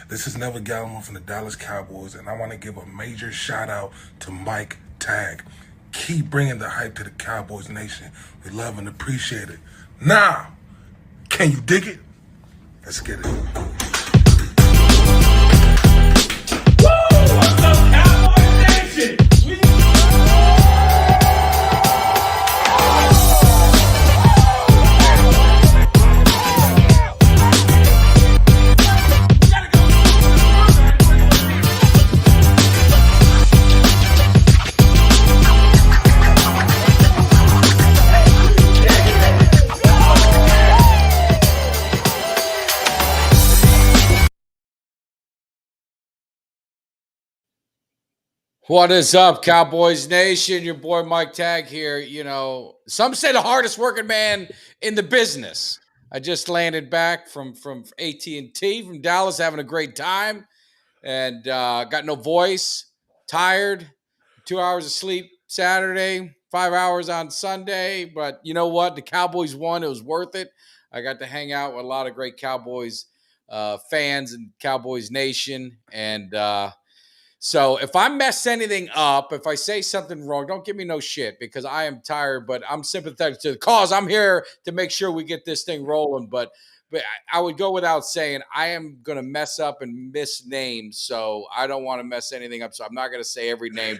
This is Never Gallimore from the Dallas Cowboys, and I want to give a major shout out to Mike Tag. Keep bringing the hype to the Cowboys Nation. We love and appreciate it. Now, can you dig it? Let's get it. What's up, Cowboys Nation? What is up, Cowboys Nation? Your boy Mike Tag here. Some say the hardest working man in the business. I just landed back from AT&T from Dallas, having a great time, and got no voice, tired, 2 hours of sleep Saturday, 5 hours on Sunday. But you know what? The Cowboys won. It was worth it. I got to hang out with a lot of great Cowboys fans and Cowboys Nation, and so if I mess anything up, if I say something wrong, don't give me no shit because I am tired, but I'm sympathetic to the cause. I'm here to make sure we get this thing rolling. But I would go without saying I am going to mess up and miss names, so I don't want to mess anything up. So I'm not going to say every name,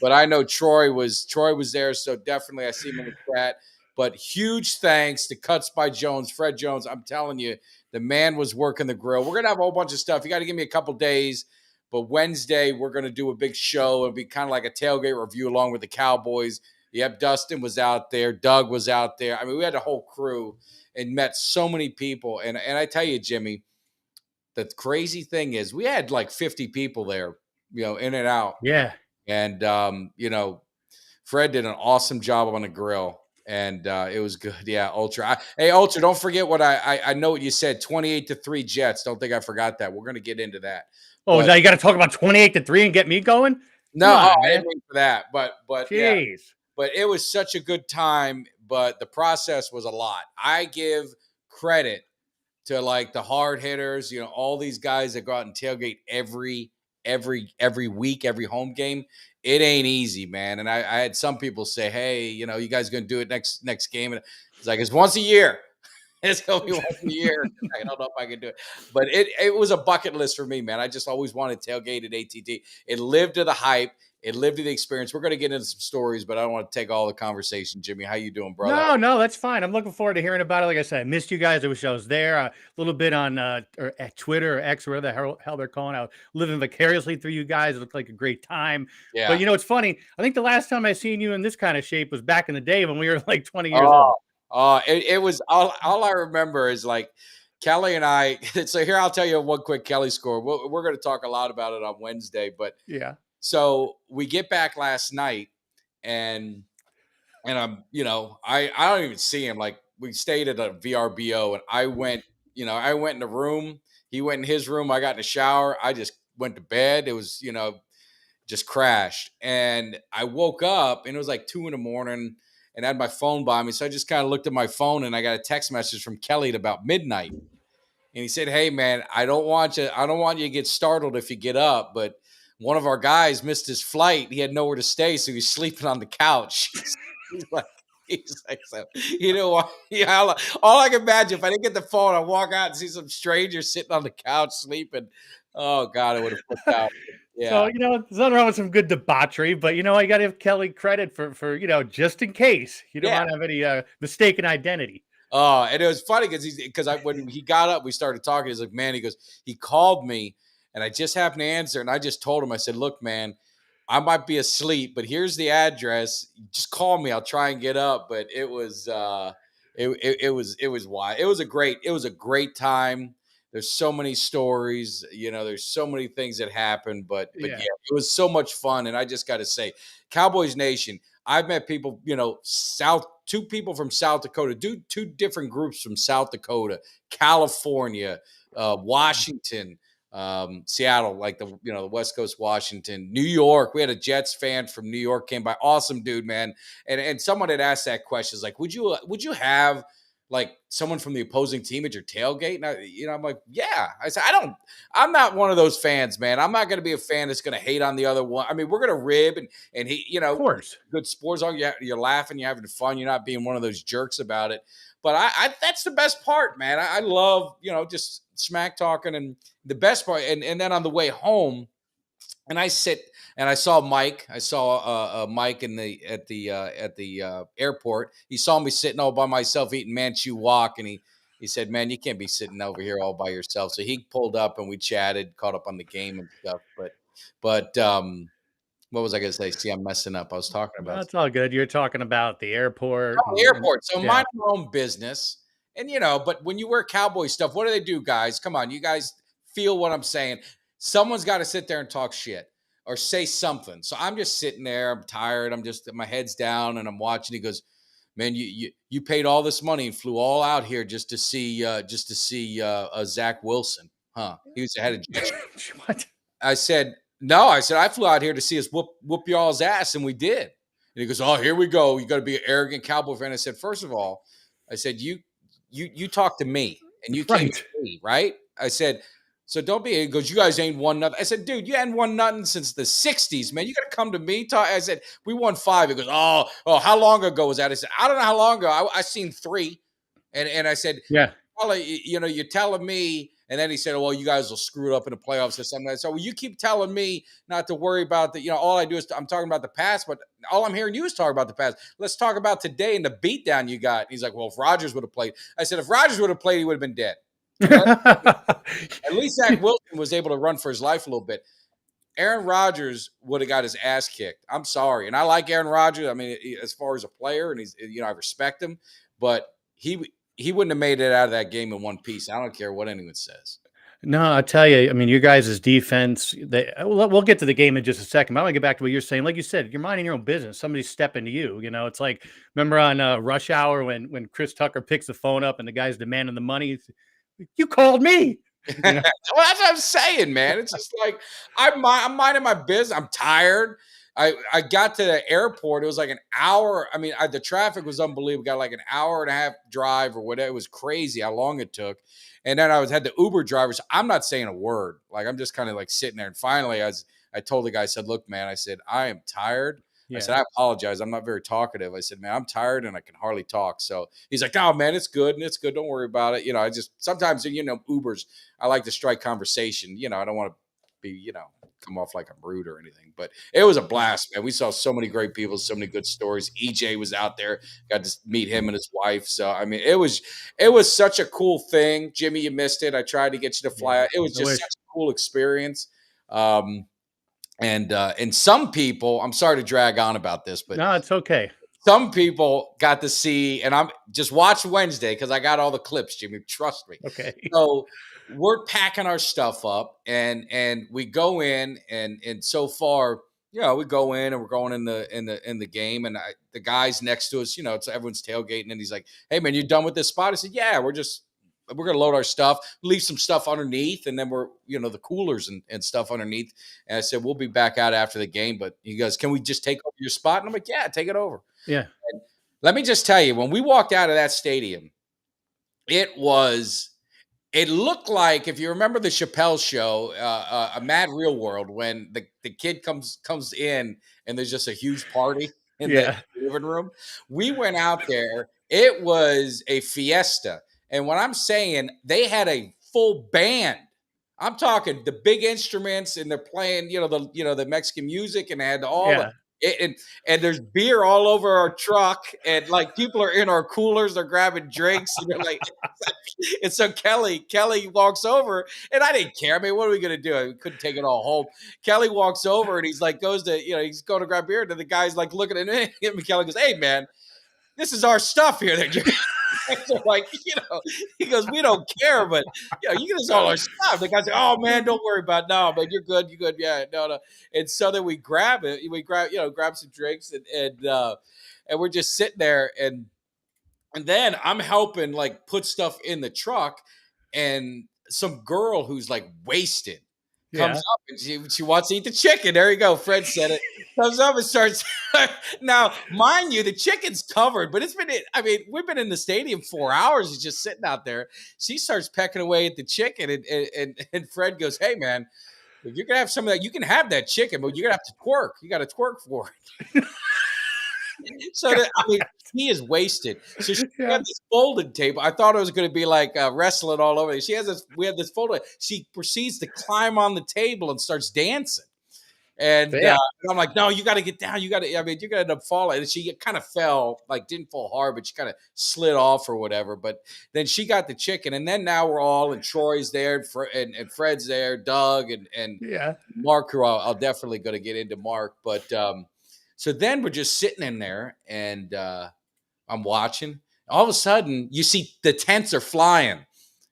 but I know Troy was there, so definitely I see him in the chat. But huge thanks to Cuts by Jones, Fred Jones. I'm telling you, the man was working the grill. We're gonna have a whole bunch of stuff. You got to give me a couple days. But Wednesday, we're going to do a big show. It'll be kind of like a tailgate review along with the Cowboys. Yep, Dustin was out there. Doug was out there. I mean, we had a whole crew and met so many people. And I tell you, Jimmy, the crazy thing is we had like 50 people there, in and out. Yeah. And, Fred did an awesome job on the grill. And it was good. Yeah, Ultra. Hey, Ultra, don't forget what I know what you said, 28-3 Jets. Don't think I forgot that. We're going to get into that. Oh, now you got to talk about 28-3 and get me going? No, I didn't mean for that. But yeah, Jeez. but it was such a good time. But the process was a lot. I give credit to like the hard hitters, all these guys that go out and tailgate every week, every home game. It ain't easy, man. And I had some people say, "Hey, you guys gonna do it next game?" And it's like it's once a year. It's gonna be once a year. I don't know if I can do it, but it was a bucket list for me, man. I just always wanted tailgate at ATT. It lived to the hype. It lived to the experience. We're gonna get into some stories, but I don't want to take all the conversation. Jimmy, how you doing, brother? No, that's fine. I'm looking forward to hearing about it. Like I said, I missed you guys. I wish I was there. A little bit on or at Twitter or X, whatever the hell they're calling out. Living vicariously through you guys. It looked like a great time. Yeah. But it's funny. I think the last time I seen you in this kind of shape was back in the day when we were like 20 years old. It was all I remember is like Kelly and I. So here, I'll tell you one quick Kelly score. We're going to talk a lot about it on Wednesday, but yeah. So we get back last night, and I'm, I don't even see him. Like we stayed at a VRBO, and I went in the room. He went in his room. I got in the shower. I just went to bed. It was, just crashed, and I woke up, and it was like 2 a.m. and I had my phone by me. So I just kind of looked at my phone, and I got a text message from Kelly at about midnight. And he said, "Hey man, I don't want you to get startled if you get up, but one of our guys missed his flight. He had nowhere to stay, so he's sleeping on the couch." he's like, so, all I can imagine, if I didn't get the phone, I'd walk out and see some stranger sitting on the couch sleeping. Oh God, I would have flipped out. Yeah. So, there's nothing wrong with some good debauchery, but I got to give Kelly credit for just in case you don't want to have any mistaken identity. Oh, and it was funny because when he got up, we started talking. He's like, "Man," he called me, and I just happened to answer, and I just told him, I said, "Look, man, I might be asleep, but here's the address. Just call me. I'll try and get up." But it was it was wild. It was a great time. There's so many stories, there's so many things that happened, but yeah, it was so much fun. And I just got to say, Cowboys Nation, I've met people, two people from South Dakota, two different groups from South Dakota, California, Washington, Seattle, like the West Coast Washington, New York. We had a Jets fan from New York came by. Awesome dude, man. And someone had asked that question, like, would you have like someone from the opposing team at your tailgate? And I'm like, yeah. I said, I'm not one of those fans, man. I'm not going to be a fan that's going to hate on the other one. I mean, we're going to rib and he, Of course. good sports on. You're laughing, you're having fun. You're not being one of those jerks about it. But that's the best part, man. I love, just smack talking, and the best part. And then on the way home, and I sit and I saw Mike. I saw Mike at the airport. He saw me sitting all by myself eating Manchu Wok, and he said, "Man, you can't be sitting over here all by yourself." So he pulled up and we chatted, caught up on the game and stuff. But what was I going to say? See, I'm messing up. I was talking about That's all good. You're talking about the airport. the airport. So Yeah. mind your own business. And but when you wear cowboy stuff, what do they do, guys? Come on, you guys feel what I'm saying. Someone's got to sit there and talk shit or say something. So I'm just sitting there. I'm tired. I'm just my head's down and I'm watching. He goes, "Man, you paid all this money and flew all out here just to see Zach Wilson, huh?" He was the head of Jets. What? I said, "No." I said, "I flew out here to see us whoop y'all's ass, and we did." And he goes, "Oh, here we go. You got to be an arrogant Cowboy fan." I said, "First of all," I said, you talk to me, and you came Right. to me, right?" I said, "So don't be." He goes, "You guys ain't won nothing." I said, "Dude, you hadn't won nothing since the '60s, man. You got to come to me." I said, "We won 5." He goes, "Oh, how long ago was that?" I said, "I don't know how long ago. I seen 3." And I said, Yeah. "Well, you're telling me." And then he said, "Well, you guys will screw it up in the playoffs or something." So, well, you keep telling me not to worry about the, all I do is I'm talking about the past, but all I'm hearing you is talk about the past. Let's talk about today and the beatdown you got. And he's like, "Well, if Rodgers would have played," I said, "If Rodgers would have played, he would have been dead." At least Zach Wilson was able to run for his life a little bit. Aaron Rodgers would have got his ass kicked. I'm sorry. And I like Aaron Rodgers. I mean, as far as a player, and he's, I respect him, but he wouldn't have made it out of that game in one piece. I don't care what anyone says. No, I tell you, I mean, your guys' defense, we'll get to the game in just a second. But I want to get back to what you're saying. Like you said, you're minding your own business. Somebody's stepping to you. It's like, remember on Rush Hour when Chris Tucker picks the phone up and the guy's demanding the money? You called me. Well, that's what I'm saying, man. It's just like I'm minding my business. I'm tired. I got to the airport. It was like an hour. I mean, the traffic was unbelievable. We got like an hour and a half drive or whatever. It was crazy how long it took. And then had the Uber drivers. I'm not saying a word. Like I'm just kind of like sitting there. And finally, I told the guy, I said, "Look, man," I said, "I am tired." Yeah. I said, "I apologize. I'm not very talkative." I said, "Man, I'm tired and I can hardly talk." So he's like, "Oh, man, it's good. And it's good. Don't worry about it." I just sometimes, Ubers, I like to strike conversation. I don't want to be, come off like I'm rude or anything. But it was a blast, man. We saw so many great people, so many good stories. EJ was out there, got to meet him and his wife. So I mean, it was such a cool thing. Jimmy, you missed it. I tried to get you to fly out. It was just such a cool experience. And some people, I'm sorry to drag on about this, but no, it's okay. Some people got to see, and I'm just watch Wednesday because I got all the clips, Jimmy. Trust me. Okay. So we're packing our stuff up, and we go in, and so far, we go in and we're going in the game, and the guys next to us, it's everyone's tailgating, and he's like, "Hey, man, you done with this spot?" I said, "Yeah, we're gonna load our stuff, leave some stuff underneath, and then we're the coolers and stuff underneath." And I said, "We'll be back out after the game." But he goes, "Can we just take over your spot?" And I'm like, "Yeah, take it over." Yeah. And let me just tell you, when we walked out of that stadium, it looked like, if you remember the Chappelle show, A Mad Real World, when the kid comes in and there's just a huge party in the living room. We went out there. It was a fiesta. And what I'm saying, they had a full band. I'm talking the big instruments, and they're playing, the Mexican music, and they had and there's beer all over our truck, and like people are in our coolers, they're grabbing drinks, and they're like, and so Kelly walks over, and I didn't care. I mean, what are we gonna do? We couldn't take it all home. Kelly walks over, and he's like, he's going to grab beer, and the guy's like looking at him, and Kelly goes, "Hey, man, this is our stuff here." So like, he goes, "We don't care, but you get us all our stuff." The guy said, "Oh man, don't worry about it. No, but you're good. Yeah, no." And so then we grab it. We grab some drinks, and we're just sitting there, and then I'm helping like put stuff in the truck, and some girl who's like wasted comes Yeah. up and she wants to eat the chicken. There you go. Fred said it. Comes up and starts. Now, mind you, the chicken's covered, but I mean, we've been in the stadium 4 hours. It's just sitting out there. She starts pecking away at the chicken, and Fred goes, "Hey, man, if you're gonna have some of that, you can have that chicken, but you're gonna have to twerk. You got to twerk for it." So that, I mean, he is wasted. So she Yeah. had this folded table. I thought it was going to be like wrestling all over. She has this. We have this folded. She proceeds to climb on the table and starts dancing. And Yeah. I'm like, no, you got to get down. You got to. I mean, you're going to end up falling. And she kind of fell, like didn't fall hard, but she kind of slid off or whatever. But then she got the chicken, and then now we're all and Troy's there, and Fred's there, Doug and Yeah. Mark, who I'll definitely going to get into Mark, but so then we're just sitting in there, and I'm watching. All of a sudden, you see the tents are flying.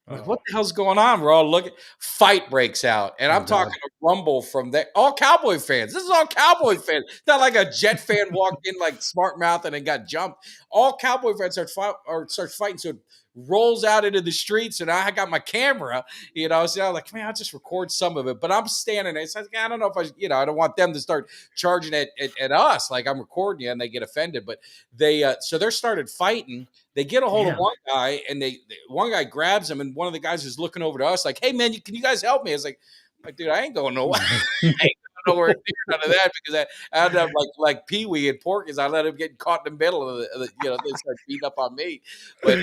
I'm like, what the hell's going on? We're all looking. Fight breaks out, and I'm talking a rumble from there. All Cowboy fans. This is all Cowboy fans. It's not like a Jet fan walked in like smart mouth and then got jumped. All Cowboy fans start fighting. So it rolls out into the streets, and I got my camera. So I'm like, man, I'll just record some of it. But I'm standing there. So I don't know if I don't want them to start charging at us like I'm recording you, and they get offended. But they're started fighting. They get a hold of one guy, and one guy grabs him, and one of the guys is looking over to us like, "Hey, man, can you guys help me?" I was like, dude, I ain't going nowhere. I ain't going nowhere near none of that because I ended up like Pee Wee and Porky's. I let him get caught in the middle of they start beating up on me. But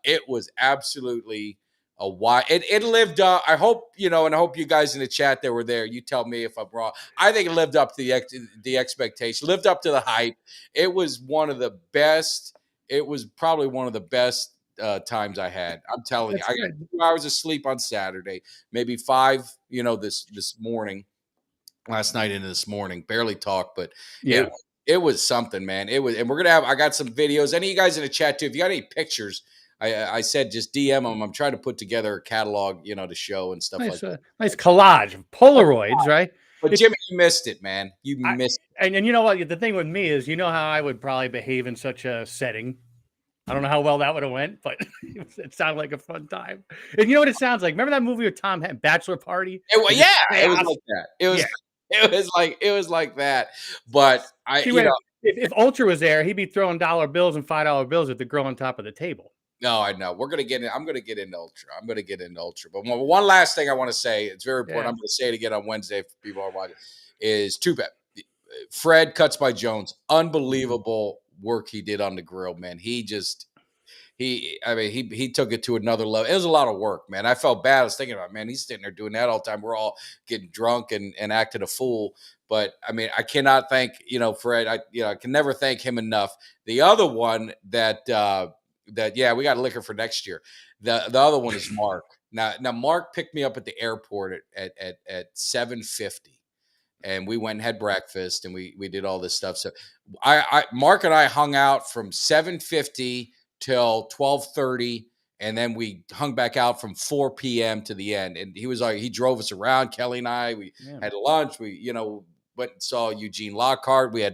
it was absolutely a why. It lived up. I hope and I hope you guys in the chat that were there. You tell me if I'm wrong. I think it lived up to the expectation, lived up to the hype. It was one of the best. It was probably one of the best times I had. I'm telling you, I got 2 hours of sleep on Saturday, maybe 5, this morning, last night into this morning, barely talked, but it was something, man. It was, and I got some videos. Any of you guys in the chat too, if you got any pictures, I said, just DM them. I'm trying to put together a catalog, to show and stuff like that. Nice collage of Polaroids, right? But Jimmy, you missed it, man. You missed it. And you know what? The thing with me is, how I would probably behave in such a setting. I don't know how well that would have went, but it sounded like a fun time. And you know what it sounds like? Remember that movie with Tom Hanks, Bachelor Party? It was like that. It was like that. But if Ultra was there, he'd be throwing dollar bills and $5 bills at the girl on top of the table. No, I know. I'm going to get into Ultra. But one last thing I want to say, it's very important. I'm going to say it again on Wednesday for people who are watching, is too bad. Fred Cuts by Jones, unbelievable work he did on the grill, man. He took it to another level. It was a lot of work, man. I felt bad. I was thinking about, man, he's sitting there doing that all the time. We're all getting drunk and acting a fool. But I mean, I cannot thank, Fred. I can never thank him enough. The other one that we got liquor for next year. The other one is Mark. Now Mark picked me up at the airport at 7:50. And we went and had breakfast, and we did all this stuff. So Mark and I hung out from 7:50 till 12:30, and then we hung back out from 4 p.m. to the end. And he drove us around. Kelly and I, we had lunch. We went and saw Eugene Lockhart. We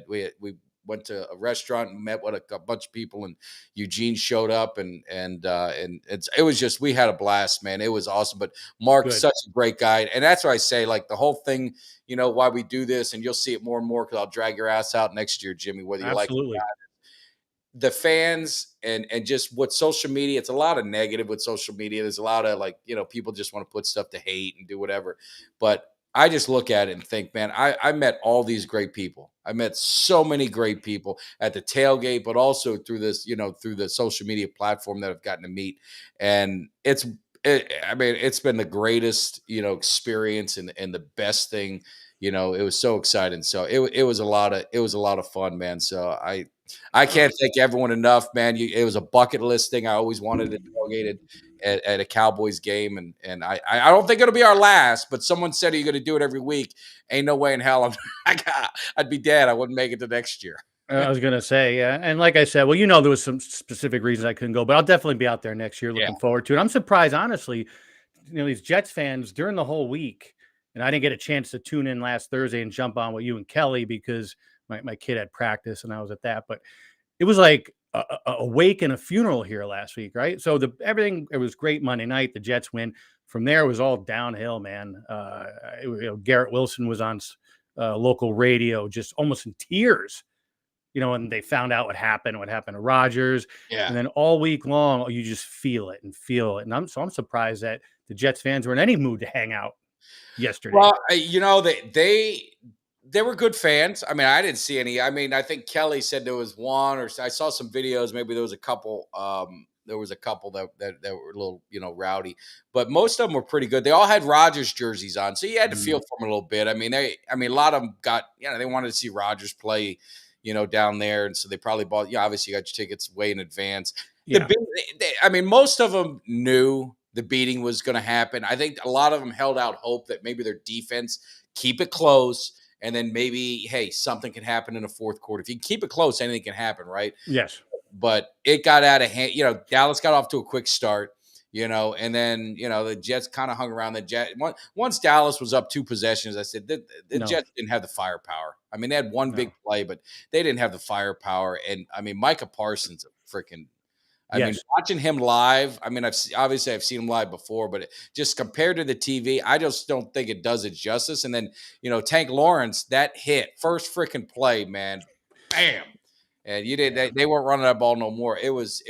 went to a restaurant and met with a bunch of people, and Eugene showed up, and it was just, we had a blast, man. It was awesome. But Mark's such a great guy, and that's why I say, like, the whole thing, why we do this, and you'll see it more and more because I'll drag your ass out next year, Jimmy, whether you like it or not. The fans and just what social media, it's a lot of negative with social media. There's a lot of people just want to put stuff to hate and do whatever. But I just look at it and think, man, I met all these great people. I met so many great people at the tailgate, but also through this, through the social media platform that I've gotten to meet. And it's been the greatest, experience and the best thing. It was so exciting. So it was a lot of fun, man. So I can't thank everyone enough, man. It was a bucket list thing. I always wanted to tailgate at a Cowboys game, and I don't think it'll be our last. But someone said, "Are you going to do it every week?" Ain't no way in hell. I'd be dead. I wouldn't make it to next year. I was going to say, yeah. And like I said, well, there was some specific reasons I couldn't go, but I'll definitely be out there next year. Looking forward to it. I'm surprised, honestly, these Jets fans during the whole week, and I didn't get a chance to tune in last Thursday and jump on with you and Kelly because my kid had practice and I was at that. But it was like a wake and a funeral here last week, right? So everything, it was great Monday night. The Jets win. From there, it was all downhill, man. Garrett Wilson was on local radio, just almost in tears, and they found out what happened to Rodgers. Yeah. And then all week long, you just feel it and feel it. And I'm surprised that the Jets fans were in any mood to hang out yesterday. Well, they were good fans. I mean, I didn't see any. I mean, I think Kelly said there was one, or I saw some videos. Maybe there was a couple. There was a couple that were a little, rowdy, but most of them were pretty good. They all had Rodgers jerseys on, so you had to feel for them a little bit. I mean, a lot of them got, they wanted to see Rodgers play, down there, and so they probably bought. Obviously, you got your tickets way in advance. Yeah. I mean, most of them knew the beating was going to happen. I think a lot of them held out hope that maybe their defense keep it close, and then maybe, hey, something can happen in the fourth quarter. If you keep it close, anything can happen, right? Yes. But it got out of hand. Dallas got off to a quick start, and then, the Jets kind of hung around the Jets. Once Dallas was up 2 possessions, I said the Jets didn't have the firepower. I mean, they had one big play, but they didn't have the firepower. And I mean, Micah Parsons, I mean, watching him live, I mean, I've seen him live before, but just compared to the TV, I just don't think it does it justice. And then, Tank Lawrence, that hit, first freaking play, man, bam. And they weren't running that ball no more. It was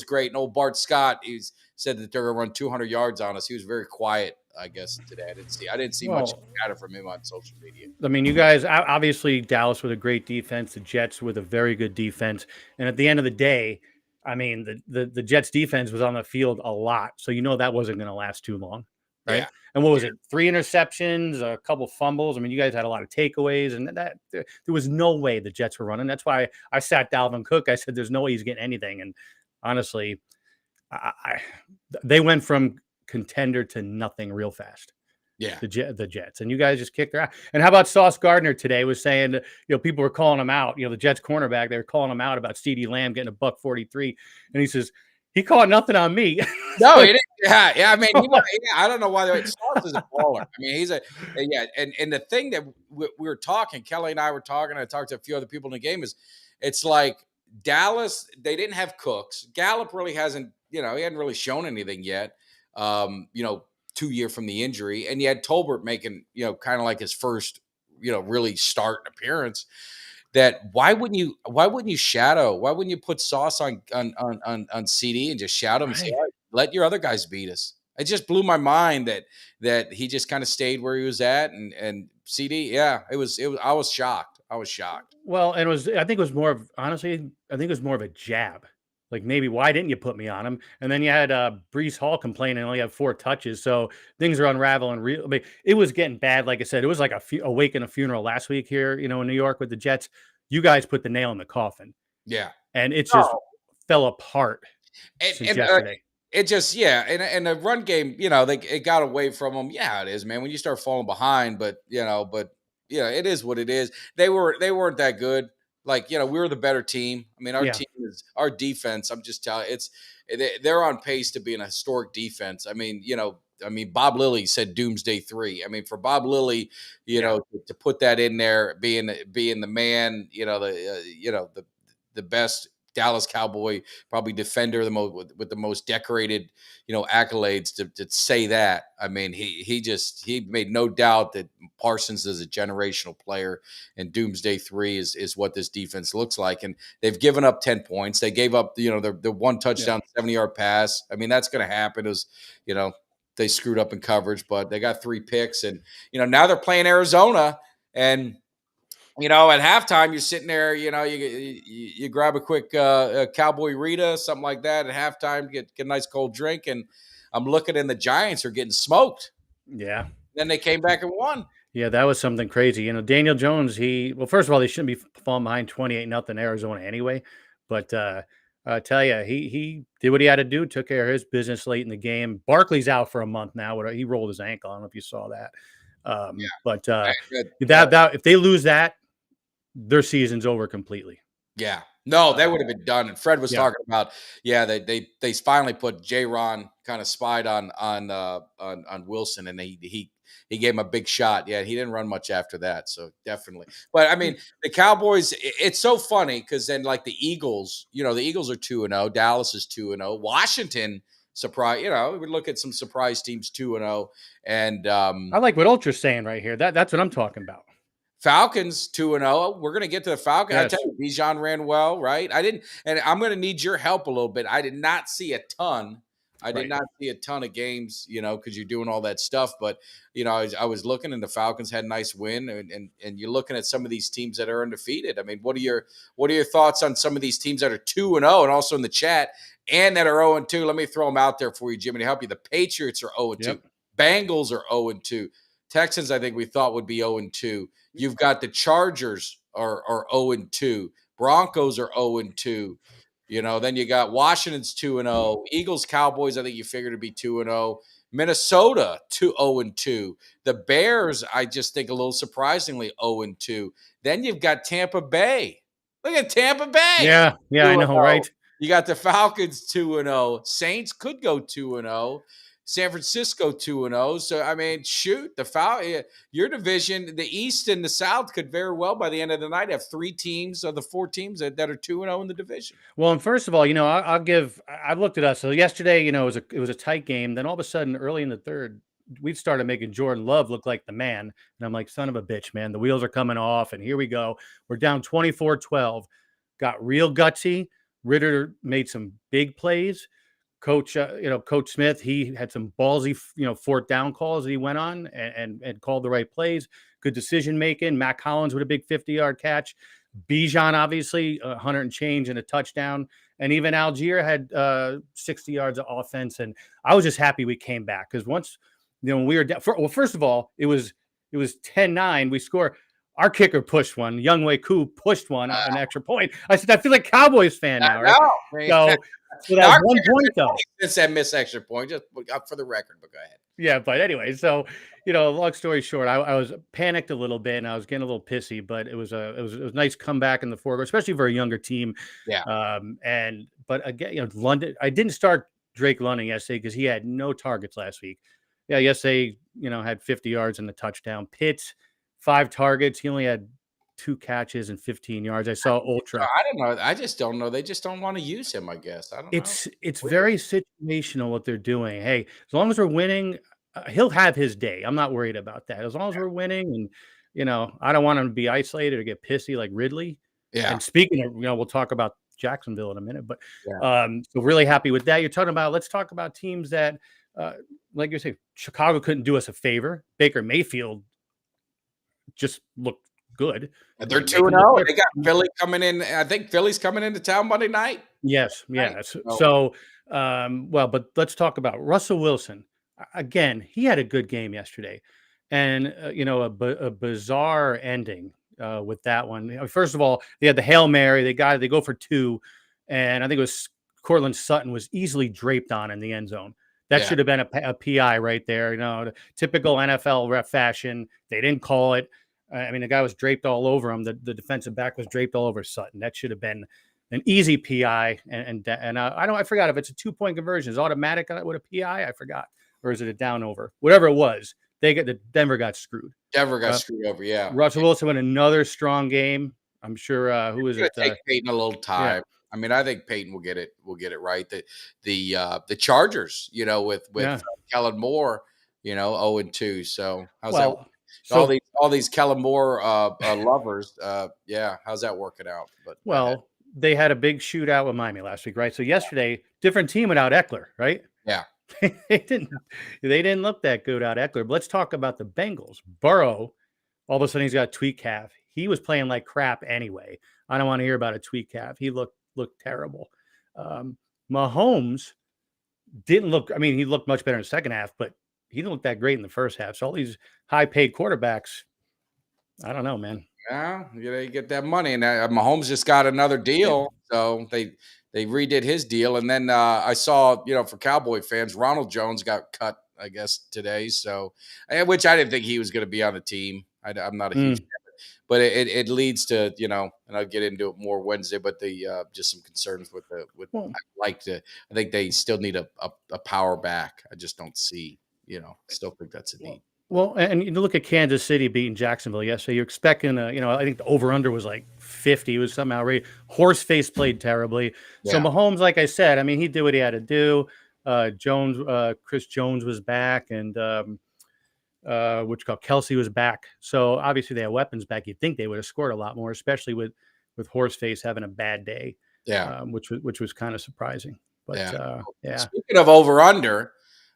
great. And old Bart Scott, he said that they're going to run 200 yards on us. He was very quiet, I guess, today. I didn't see much chatter from him on social media. I mean, you guys, obviously Dallas with a great defense, the Jets with a very good defense. And at the end of the day, I mean, the Jets defense was on the field a lot. So, that wasn't going to last too long. Right. Yeah. And what was it? 3 interceptions, a couple fumbles. I mean, you guys had a lot of takeaways, and that there was no way the Jets were running. That's why I sat Dalvin Cook. I said, there's no way he's getting anything. And honestly, they went from contender to nothing real fast. Yeah. The Jets. And you guys just kicked their ass. And how about Sauce Gardner today was saying, people were calling him out, the Jets cornerback, they were calling him out about CeeDee Lamb getting $143. And he says, he caught nothing on me. No, he didn't. Yeah. I mean, I don't know why Sauce is a baller. I mean, he's and the thing that we were talking, Kelly and I were talking, I talked to a few other people in the game, is it's like Dallas, they didn't have Cooks. Gallup really hasn't, he hadn't really shown anything yet. 2 year from the injury, and you had Tolbert making, kind of like his first, really start appearance. That why wouldn't you put Sauce on CD and just shout him and say, all right, let your other guys beat us? It just blew my mind that he just kind of stayed where he was at, and CD, it was I was shocked. Well, and I think it was more of a jab. Like, maybe, why didn't you put me on him? And then you had Breece Hall complaining, only had 4 touches. So things are unraveling. I mean, it was getting bad. Like I said, it was like a wake and a funeral last week here, in New York with the Jets. You guys put the nail in the coffin. Yeah. And it just fell apart since yesterday. It just, and the run game, it got away from them. Yeah, it is, man. When you start falling behind, but it is what it is. They weren't that good. Like, we were the better team. I mean, our defense, I'm just telling you, they're on pace to be an historic defense. I mean, Bob Lilly said Doomsday 3. I mean, for Bob Lilly, to put that in there, being the man, the best Dallas Cowboy, probably defender, with the most decorated, accolades, to say that. I mean, he made no doubt that Parsons is a generational player, and Doomsday 3 is what this defense looks like. And they've given up 10 points. They gave up, the 1 touchdown, 70-yard pass. I mean, that's going to happen. It was, they screwed up in coverage, but they got 3 picks, and, now they're playing Arizona, and at halftime, you're sitting there, you grab a quick Cowboy Rita, something like that at halftime, get a nice cold drink. And I'm looking, and the Giants are getting smoked. Yeah. Then they came back and won. Yeah, that was something crazy. Daniel Jones, first of all, they shouldn't be falling behind 28-0 Arizona anyway. But I tell you, he did what he had to do, took care of his business late in the game. Barkley's out for a month now. He rolled his ankle. I don't know if you saw that. But if they lose that, their season's over completely. Yeah. No, they would have been done. And Fred was talking about, they finally put J-Ron, kind of spied on Wilson, and he he gave him a big shot. Yeah, he didn't run much after that. So definitely. But I mean, the Cowboys, it's so funny because then like the Eagles, the Eagles are 2-0, Dallas is 2-0, Washington surprise, we look at some surprise teams 2-0, and I like what Ultra's saying right here. That's what I'm talking about. Falcons 2-0. We're going to get to the Falcons. I Yes. tell you, Bijan ran well, right? And I'm going to need your help a little bit. I did not see a ton. I did Right. not see a ton of games, because you're doing all that stuff. But I was looking, and the Falcons had a nice win, and you're looking at some of these teams that are undefeated. I mean, what are your thoughts on some of these teams that are 2-0, and also in the chat, and that are 0-2? Let me throw them out there for you, Jimmy, to help you. The Patriots are 0-2. Yep. Bengals are 0-2. Texans, I think we thought would be 0-2. You've got the Chargers are 0-2. Broncos are 0-2. Then you got Washington's 2-0. Eagles, Cowboys, I think you figured it'd be 2-0. Minnesota 0-2. The Bears, I just think a little surprisingly 0-2. Then you've got Tampa Bay. Look at Tampa Bay. Yeah, I know, right? You got the Falcons 2-0. Saints could go 2-0. San Francisco 2-0. So, I mean, shoot, your division, the East and the South could very well, by the end of the night, have 3 teams of the 4 teams that are 2-0 in the division. Well, and first of all, I've looked at us. So yesterday, it was a tight game. Then all of a sudden, early in the third, we started making Jordan Love look like the man. And I'm like, son of a bitch, man. The wheels are coming off. And here we go. We're down 24-12. Got real gutsy. Ritter made some big plays. Coach Smith, he had some ballsy, fourth down calls that he went on and called the right plays. Good decision making. Matt Collins with a big 50-yard catch. Bijan, obviously, 100 and change and a touchdown. And even Algier had 60 yards of offense. And I was just happy we came back because once, when we were down, first of all, it was 10-9. We score. Our kicker pushed one. Younghoe Koo pushed one, an extra point. I said, I feel like Cowboys fan now. Right? So that 1 point, though. It's that missed extra point, just up for the record, but go ahead. Yeah, but anyway, so, long story short, I was panicked a little bit and I was getting a little pissy, but it was a nice comeback in the fourth, especially for a younger team. Yeah. But again, London, I didn't start Drake London yesterday because he had no targets last week. Yeah, yesterday, had 50 yards and a touchdown. Pitts, 5 targets. He only had 2 catches and 15 yards. I saw Ultra. I don't know. I just don't know. They just don't want to use him, I guess. I don't know. It's very situational what they're doing. Hey, as long as we're winning, he'll have his day. I'm not worried about that. As long as we're winning, and I don't want him to be isolated or get pissy like Ridley. Yeah. And speaking of, we'll talk about Jacksonville in a minute, but so really happy with that. You're talking about. Let's talk about teams that, like you say, Chicago couldn't do us a favor. Baker Mayfield just looked good. And they're 2-0. They got Philly coming in. I think Philly's coming into town Monday night. Yes. Right. So, but let's talk about Russell Wilson. Again, he had a good game yesterday, and a bizarre ending with that one. First of all, they had the Hail Mary. They go for 2, and I think it was Cortland Sutton was easily draped on in the end zone. That should have been a PI right there. The typical NFL ref fashion. They didn't call it. I mean, the guy was draped all over him. The defensive back was draped all over Sutton. That should have been an easy PI. And I forgot if it's a 2-point conversion. Is it automatic with a PI? I forgot. Or is it a down over? Whatever it was, Denver got screwed. Denver got screwed over. Yeah. Russell Wilson went another strong game. I'm sure. Who is it? Take Peyton a little time. Yeah. I mean, I think Peyton will get it. Will get it right. The Chargers, with Kellen Moore, 0-2. So how's that? So, all these Kellen Moore lovers, how's that working out? But they had a big shootout with Miami last week, right? So yesterday, different team without Eckler, right? Yeah, they didn't look that good without Eckler. But let's talk about the Bengals. Burrow, all of a sudden he's got a tweaked calf. He was playing like crap anyway. I don't want to hear about a tweaked calf. He looked terrible. Mahomes didn't look. I mean, he looked much better in the second half, but he didn't look that great in the first half. So all these high-paid quarterbacks, I don't know, man. Yeah, you get that money, and Mahomes just got another deal, so they redid his deal. And then I saw, for Cowboy fans, Ronald Jones got cut, I guess, today. So, which I didn't think he was going to be on the team. I'm not a huge fan, but it leads to, and I'll get into it more Wednesday. But the just some concerns with I think they still need a power back. I just don't see. Still think that's a need. Well, and you look at Kansas City beating Jacksonville yesterday. You're expecting I think the over/under was like 50. It was somehow outrageous. Horseface played terribly. So Yeah. Mahomes, like I said, I mean, he did what he had to do. Chris Jones was back, and Kelsey was back. So obviously they had weapons back. You'd think they would have scored a lot more, especially with Horseface having a bad day, Yeah. which was kind of surprising. But yeah. Speaking of over under,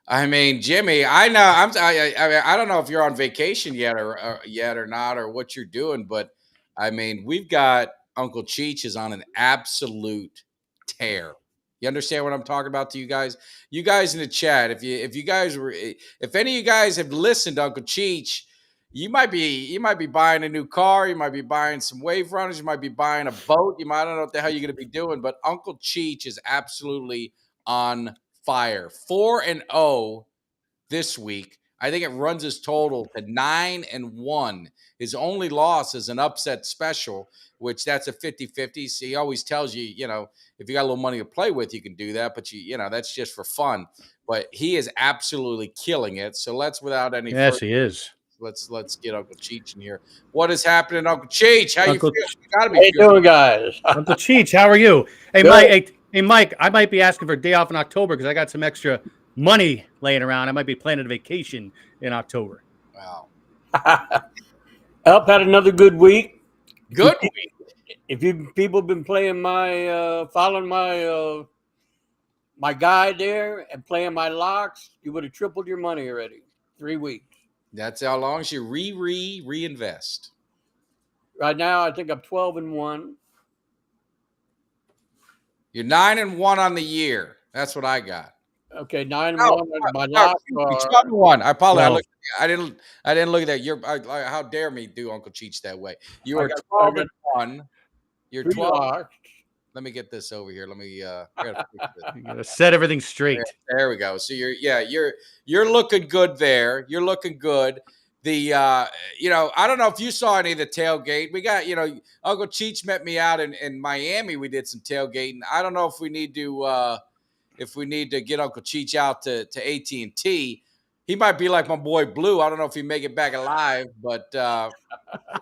I mean, Jimmy, I know I don't know if you're on vacation yet or not or what you're doing, but I mean, we've got Uncle Cheech is on an absolute tear. You understand what I'm talking about to you guys? You guys in the chat, if you guys were if any of you guys have listened to Uncle Cheech, you might be buying a new car, you might be buying some wave runners, you might be buying a boat, I don't know what the hell you're going to be doing, but Uncle Cheech is absolutely on fire. 4-0 this week. I think it runs his total to 9-1. His only loss is an upset special, which that's a 50-50. So he always tells you, if you got a little money to play with, you can do that, but that's just for fun. But he is absolutely killing it. So without any Yes, further, he is. let's get Uncle Cheech in here. What is happening, Uncle Cheech? How you Uncle feel? You gotta be How you feeling doing, guys? Uncle Cheech, how are you? Hey, Good. Mike. Hey, Mike. I might be asking for a day off in October because I got some extra money laying around. I might be planning a vacation in October. wow. Up had another good week. Good week. If you people been playing following my guide there and playing my locks, you would have tripled your money already. 3 weeks. That's how long as you reinvest. Right now, I think I'm 12-1. You're 9-1 on the year. That's what I got. Okay, 9-1. No, My no, locks are 12-1. I apologize. No. I didn't look at that. How dare me do Uncle Cheech that way? You I are got 12-1. You're 3 12. locks. Let me get this over here. Let me I gotta fix this. You gotta set everything straight. There we go. So you're looking good there. You're looking good. I don't know if you saw any of the tailgate. We got, Uncle Cheech met me out in Miami. We did some tailgating. I don't know if we need to get Uncle Cheech out to AT&T. He might be like my boy Blue. I don't know if he make it back alive, but if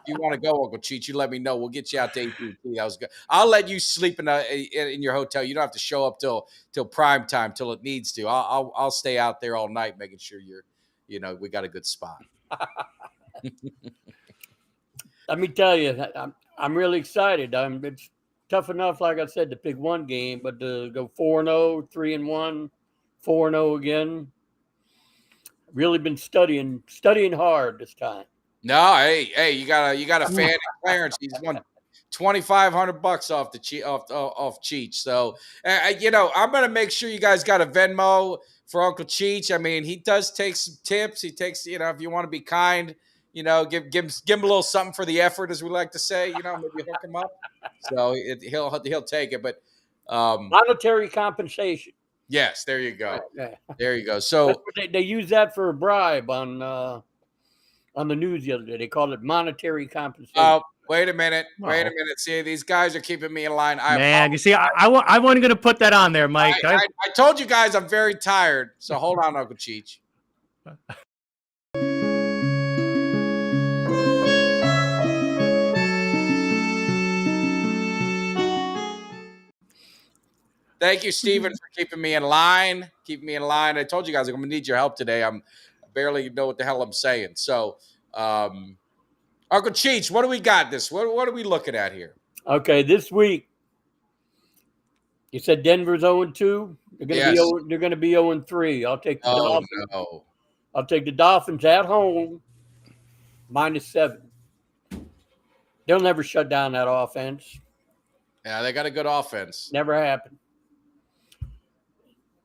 you want to go, Uncle Cheech, you let me know. We'll get you out to AT&T. That was good. I'll let you sleep in your hotel. You don't have to show up till prime time, till it needs to. I'll stay out there all night, making sure we got a good spot. Let me tell you, I'm really excited. It's tough enough, like I said, to pick one game, but to go 4-0, 3-1, 4-0 again. Really been studying hard this time. No, hey, you got a fan in Clarence. He's won $2,500 off off Cheech. So I'm gonna make sure you guys got a Venmo for Uncle Cheech. I mean, he does take some tips. He takes, if you want to be kind, give him a little something for the effort, as we like to say. Maybe hook him up. So he'll take it. But monetary compensation. yes, there you go. Yeah. There you go. So they use that for a bribe on the news the other day. They called it monetary compensation. oh, wait a minute. See, these guys are keeping me in line. Man, you see, I wasn't going to put that on there, Mike. I told you guys I'm very tired. So hold on, Uncle Cheech. Thank you, Steven, for keeping me in line. I told you guys I'm going to need your help today. I barely know what the hell I'm saying. So, Uncle Cheech, what do we got what are we looking at here? Okay, this week, you said Denver's 0-2. They're going to be 0-3. I'll take the Dolphins. No. I'll take the Dolphins at home -7. They'll never shut down that offense. Yeah, they got a good offense. Never happened.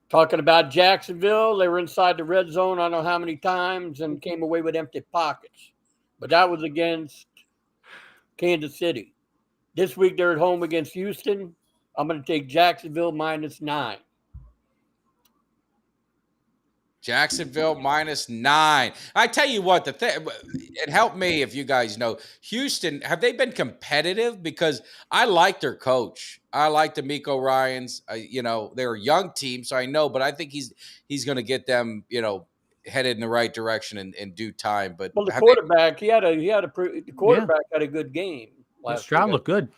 Talking about Jacksonville, they were inside the red zone I don't know how many times and came away with empty pockets. But that was against Kansas City. This week they're at home against Houston. I'm going to take Jacksonville -9. Jacksonville -9. I tell you what, it helped me if you guys know. Houston, have they been competitive? Because I like their coach. I like D'Amico Ryans. They're a young team, so I know, but I think he's going to get them, headed in the right direction in due time. But Well, the quarterback, the quarterback had a good game last Stroud week. looked good.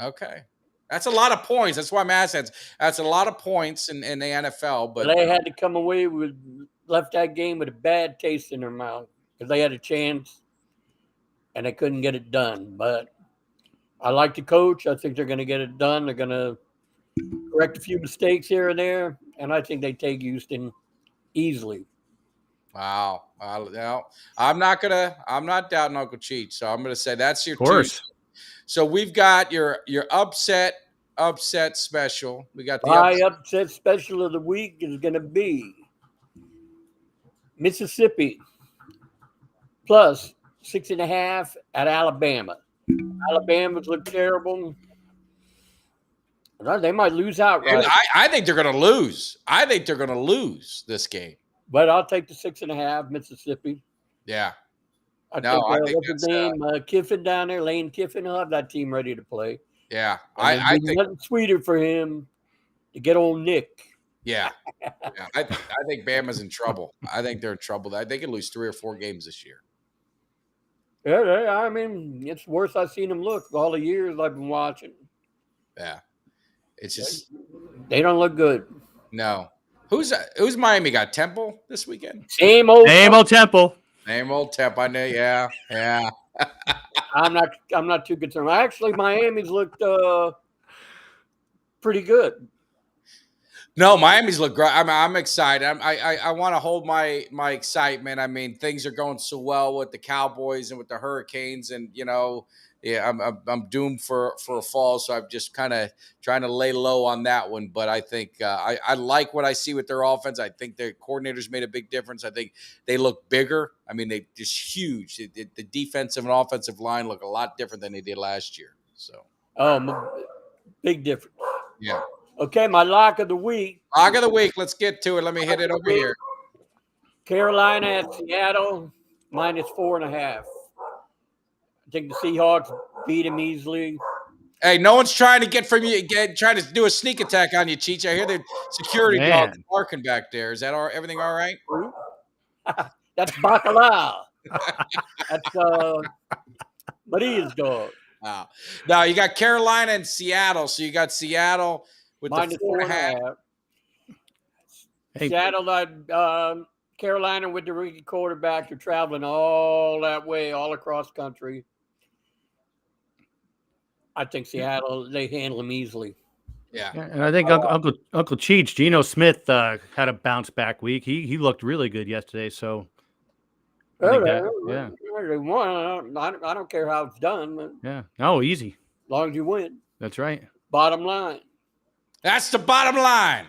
Okay. That's a lot of points. That's why I'm asking. That's a lot of points in the NFL. But they had to come away left that game with a bad taste in their mouth because they had a chance and they couldn't get it done. But I like the coach. I think they're going to get it done. They're going to correct a few mistakes here and there, and I think they take Houston easily. wow. No, I'm not doubting Uncle Cheech. So I'm gonna say that's your Of course. Tuesday. So we've got your upset special. We got the My upset special of the week is going to be Mississippi plus 6.5 at Alabama. Alabama's look terrible. They might lose outright. I think they're going to lose. I think they're going to lose this game. But I'll take the 6.5, Mississippi. Yeah. I think what's his name? Kiffin down there, Lane Kiffin. He'll have that team ready to play. Yeah. I think nothing sweeter for him to get on Nick. Yeah. I think Bama's in trouble. I think they're in trouble. They could lose 3 or 4 games this year. Yeah, I mean, it's worse I've seen them look all the years I've been watching. Yeah. It's just they don't look good. No. Who's Miami got? Temple this weekend? Same old Temple. Same old Temple. I know. Yeah. I'm not too concerned. Actually, Miami's looked pretty good. No, Miami's look great. I'm excited. I want to hold my excitement. I mean, things are going so well with the Cowboys and with the Hurricanes, and I'm doomed for a fall. So I'm just kind of trying to lay low on that one. But I think I like what I see with their offense. I think their coordinators made a big difference. I think they look bigger. I mean, they just huge. The defensive and offensive line look a lot different than they did last year. So, big difference. Yeah. Okay, my lock of the week. Lock of the week. Let's get to it. Let me hit it over here. Carolina at Seattle, minus 4.5. I think the Seahawks beat him easily. Hey, no one's trying to get from you. Trying to do a sneak attack on you, Cheech. I hear the security dogs barking back there. Is that everything all right? That's Bacalao. That's Maria's dog. Wow. Now you got Carolina and Seattle. So you got Seattle with minus the 4.5. Hey. Seattle, Carolina with the rookie quarterback. They're traveling all that way, all across country. I think Seattle, they handle them easily. Yeah. And I think Uncle Cheech, Geno Smith had a bounce back week. He looked really good yesterday. So They won. I don't care how it's done. But easy. As long as you win. That's right. Bottom line. That's the bottom line.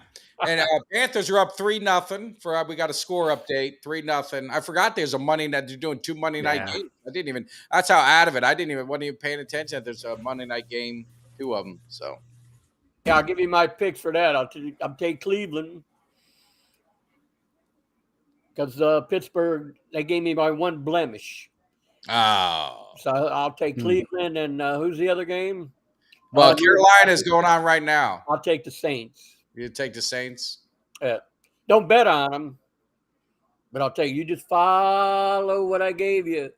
And Panthers are up 3-0 for we got a score update 3-0. I forgot there's a Monday night. They're doing 2 Monday night games. That's how out of it. Wasn't even paying attention that there's a Monday night game, 2 of them. So yeah, I'll give you my picks for that. I'll take Cleveland because Pittsburgh, they gave me my one blemish. Oh, so I'll take Cleveland and who's the other game? Well, Carolina's going on right now. I'll take the Saints. You take the Saints? Don't bet on them, but I'll tell you, you just follow what I gave you.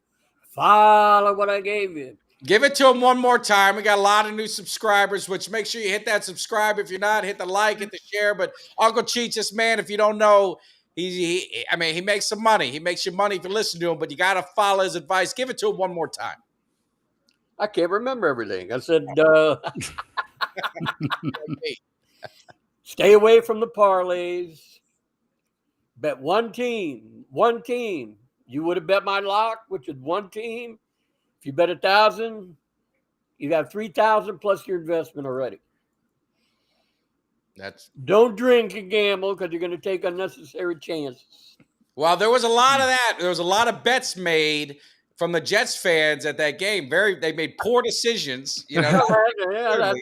Follow what I gave you. Give it to them one more time. We got a lot of new subscribers, which make sure you hit that subscribe. If you're not, hit the like, hit the share. But Uncle Cheech, this man, if you don't know, he makes some money. He makes you money if you listen to him, but you got to follow his advice. Give it to him one more time. I can't remember everything. I said, stay away from the parlays. Bet one team. You would have bet my lock, which is one team. If you bet 1,000, you have 3,000 plus your investment already. Don't drink and gamble because you're going to take unnecessary chances. Well, there was a lot of that. There was a lot of bets made from the Jets fans at that game. They made poor decisions. Yeah, that's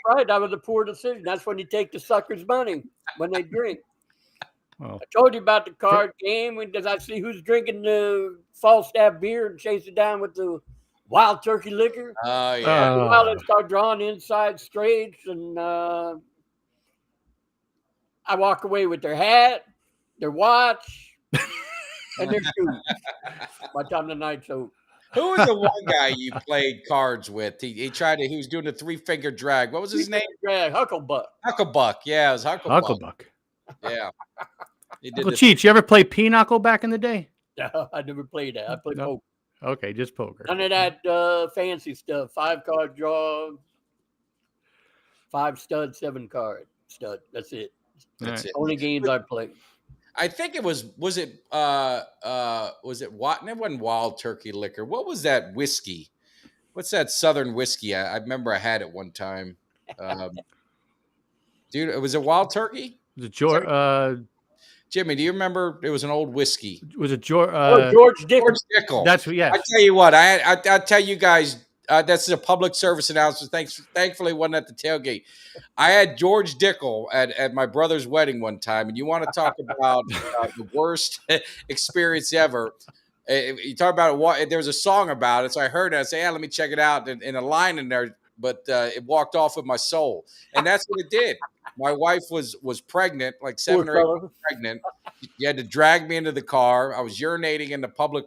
right. That was a poor decision. That's when you take the suckers' money when they drink. I told you about the card game. Because I see who's drinking the Falstaff beer and chase it down with the wild turkey liquor. Oh, yeah. While they start drawing inside straights, and I walk away with their hat, their watch, and their shoes. By the time the night's over. Who was the one guy you played cards with? He tried to. He was doing a 3-finger drag. What was his name? Yeah, Hucklebuck. Hucklebuck. Yeah, it was Hucklebuck. Hucklebuck. Yeah. He did Uncle the Cheech, you ever play pinochle back in the day? No, I never played that. I played No. poker. Okay, just poker. None of that fancy stuff. 5-card draw, 5 stud, 7-card stud. That's it. That's Right. it. Only games I played. I think it was it what? It wasn't Wild Turkey liquor. What was that whiskey? What's that Southern whiskey? I remember I had it one time. Dude, was it Wild Turkey? Was it George? Jimmy, do you remember? It was an old whiskey. Was it George? George Dickens. George Dickel. That's yes. I tell you what, I tell you guys, that's a public service announcement. Thankfully, it wasn't at the tailgate. I had George Dickel at my brother's wedding one time, and you want to talk about the worst experience ever. You talk about it. There was a song about it, so I heard it. I say, "Yeah, let me check it out." And a line in there, but it walked off with my soul, and that's what it did. My wife was pregnant, like 7 or 8 months pregnant. You had to drag me into the car. I was urinating in the public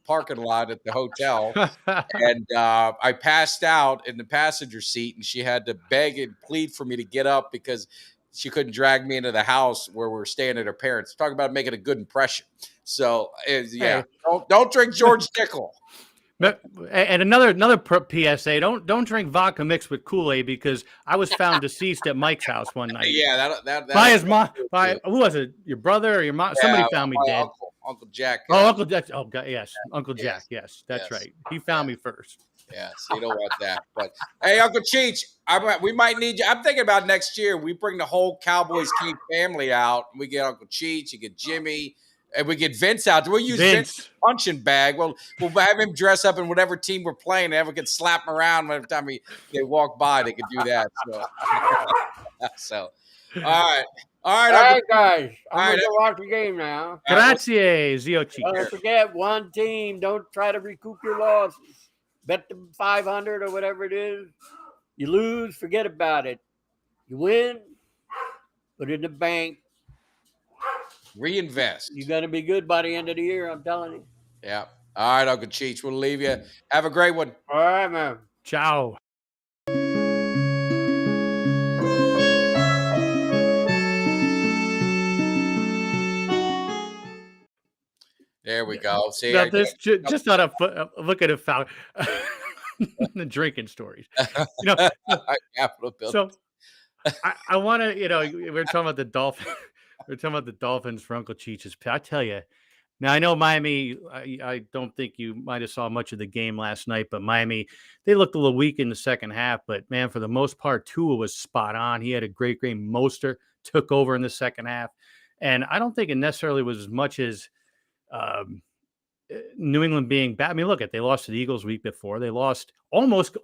parking lot at the hotel, and I passed out in the passenger seat, and she had to beg and plead for me to get up because she couldn't drag me into the house where we were staying at her parents. Talk about making a good impression. So, yeah, don't drink George Dickel. And another PSA: don't drink vodka mixed with Kool-Aid, because I was found deceased at Mike's house one night. Yeah, that by his mom. By who was it? Your brother or your mom? Somebody found me dead. Uncle Jack. Oh, Uncle Jack. Oh, God, yes, Uncle Jack. Yes, that's right. He found me first. Yeah, so you don't want that. But hey, Uncle Cheech, we might need you. I'm thinking about next year. We bring the whole Cowboys King family out. We get Uncle Cheech, you get Jimmy. And we get Vince out. We'll use Vince's punching bag. We'll have him dress up in whatever team we're playing. And everyone can slap him around every time they walk by. They can do that. So, all right. All right, guys. I'm going to watch the game now. Grazie, Zio Cheech. Don't forget, one team. Don't try to recoup your losses. Bet them 500 or whatever it is. You lose, forget about it. You win, put it in the bank. Reinvest. You're going to be good by the end of the year, I'm telling you. Yeah. All right, Uncle Cheech. We'll leave you. Have a great one. All right, man. Ciao. There we go. See, now, just not a look at a foul. The drinking stories. So I want to, we're talking about the Dolphins. We're talking about the Dolphins for Uncle Cheech's. I tell you, now I know Miami. I don't think you might have saw much of the game last night, but Miami, they looked a little weak in the second half. But man, for the most part, Tua was spot on. He had a great game. Mostert took over in the second half, and I don't think it necessarily was as much as New England being bad. I mean, look they lost to the Eagles week before. They lost almost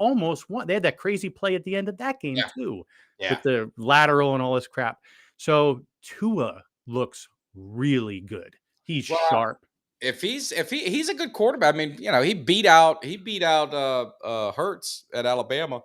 won. They had that crazy play at the end of that game too, with the lateral and all this crap. So Tua looks really good. He's sharp. If he's a good quarterback, I mean, he beat out Hurts at Alabama,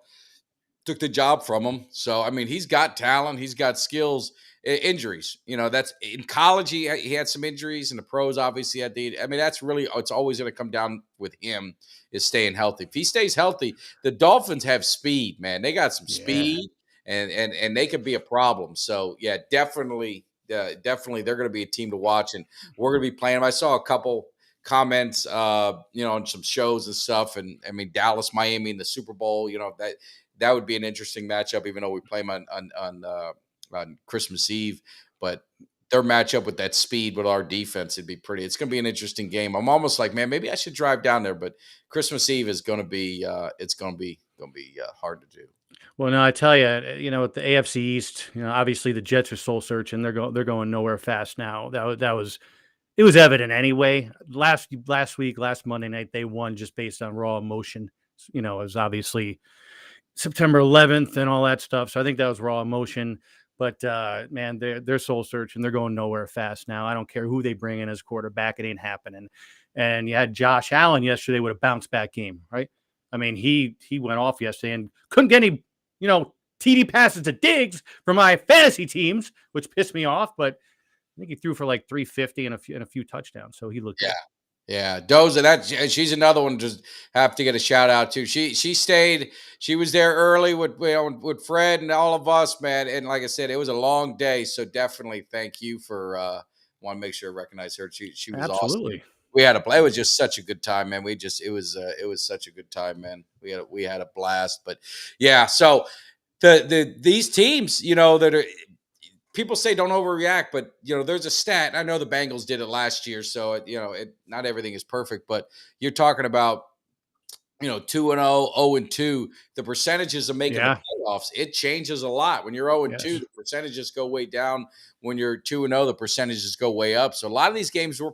took the job from him. So I mean, he's got talent, he's got skills. Injuries, that's in college. He had some injuries, and the pros obviously had I mean, that's really it's always going to come down with him is staying healthy. If he stays healthy, the Dolphins have speed, man. They got some speed, and they could be a problem. So yeah, definitely they're going to be a team to watch, and we're going to be playing them. I saw a couple comments, on some shows and stuff, and I mean Dallas, Miami in the Super Bowl. That would be an interesting matchup, even though we play them on Christmas Eve, but their matchup with that speed with our defense, it's going to be an interesting game. I'm almost like, man, maybe I should drive down there, but Christmas Eve is going to be, it's going to be hard to do. Well, no, I tell you, with the AFC East, obviously the Jets are soul searching. They're going nowhere fast now. It was evident anyway. Last Monday night, they won just based on raw emotion. It was obviously September 11th and all that stuff. So I think that was raw emotion. But man, they're soul searching. They're going nowhere fast now. I don't care who they bring in as quarterback; it ain't happening. And you had Josh Allen yesterday with a bounce back game, right? I mean, he went off yesterday and couldn't get any, TD passes to Diggs for my fantasy teams, which pissed me off. But think he threw for like 350 and a few touchdowns. So he looked Yeah. good. Yeah, Doza, she's another one. Just have to get a shout out to. She stayed. She was there early with Fred and all of us, man. And like I said, it was a long day. So definitely thank you for. Want to make sure I recognize her. She was awesome. Absolutely. We had a. It was just such a good time, man. It was such a good time, man. We had a blast. But yeah, so these teams, that are people say don't overreact, but there's a stat. I know the Bengals did it last year, so not everything is perfect, but you're talking about 2-0, 0-2. The percentages of making the Yeah. playoffs, it changes a lot. When you're 0-2, Yes. the percentages go way down. When you're 2-0, the percentages go way up. So a lot of these games were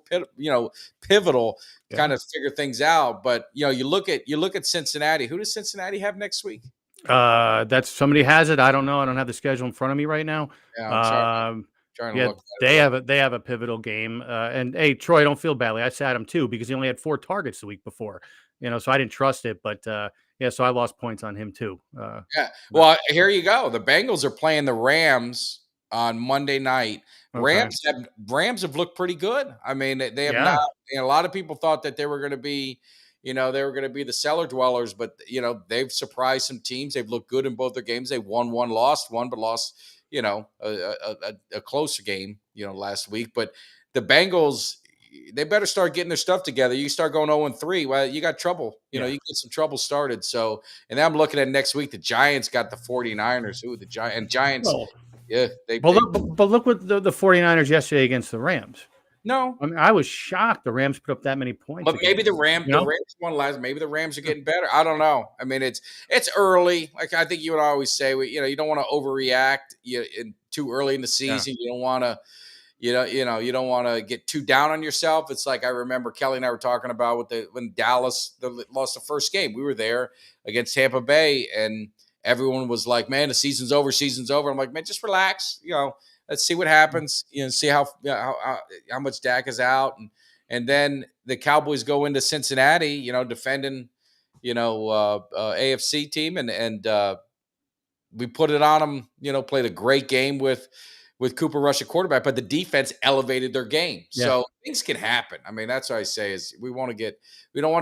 pivotal, kind Yeah. of figure things out. But you look at Cincinnati. Who does Cincinnati have next week? That's somebody has it. I don't know. I don't have the schedule in front of me right now. Yeah, I'm trying to Yeah, look at it. they have a pivotal game. And hey, Troy, don't feel badly. I sat him too because he only had 4 targets the week before. So I didn't trust it. But yeah, so I lost points on him too. Yeah. But Well, here you go. The Bengals are playing the Rams on Monday night. okay. Rams have looked pretty good. I mean, they have Yeah. not. A lot of people thought that they were going to be, they were going to be the cellar dwellers, but they've surprised some teams. They've looked good in both their games. They won one, lost one, but lost, a closer game, last week. But the Bengals, they better start getting their stuff together. You start going 0-3. Well, you got trouble. You Yeah. get some trouble started. So, and then I'm looking at next week. The Giants got the 49ers. The Giants. Well, Yeah, but look what the 49ers yesterday against the Rams. no. I mean, I was shocked the Rams put up that many points. But maybe against them, the Rams won last. Maybe the Rams are getting better. I don't know. I mean, it's early. Like I think you would always say, you don't want to overreact. Too early in the season. You don't want to. You don't want to get too down on yourself. It's like I remember Kelly and I were talking about when Dallas lost the first game. We were there against Tampa Bay, and everyone was like, "Man, the season's over. Season's over." I'm like, "Man, just relax. Let's see what happens. See how much Dak is out, and then the Cowboys go into Cincinnati. Defending, AFC team, and we put it on them. Played a great game with Cooper Rush at quarterback, but the defense elevated their game. Yeah. So things can happen. I mean, that's what I say is we don't want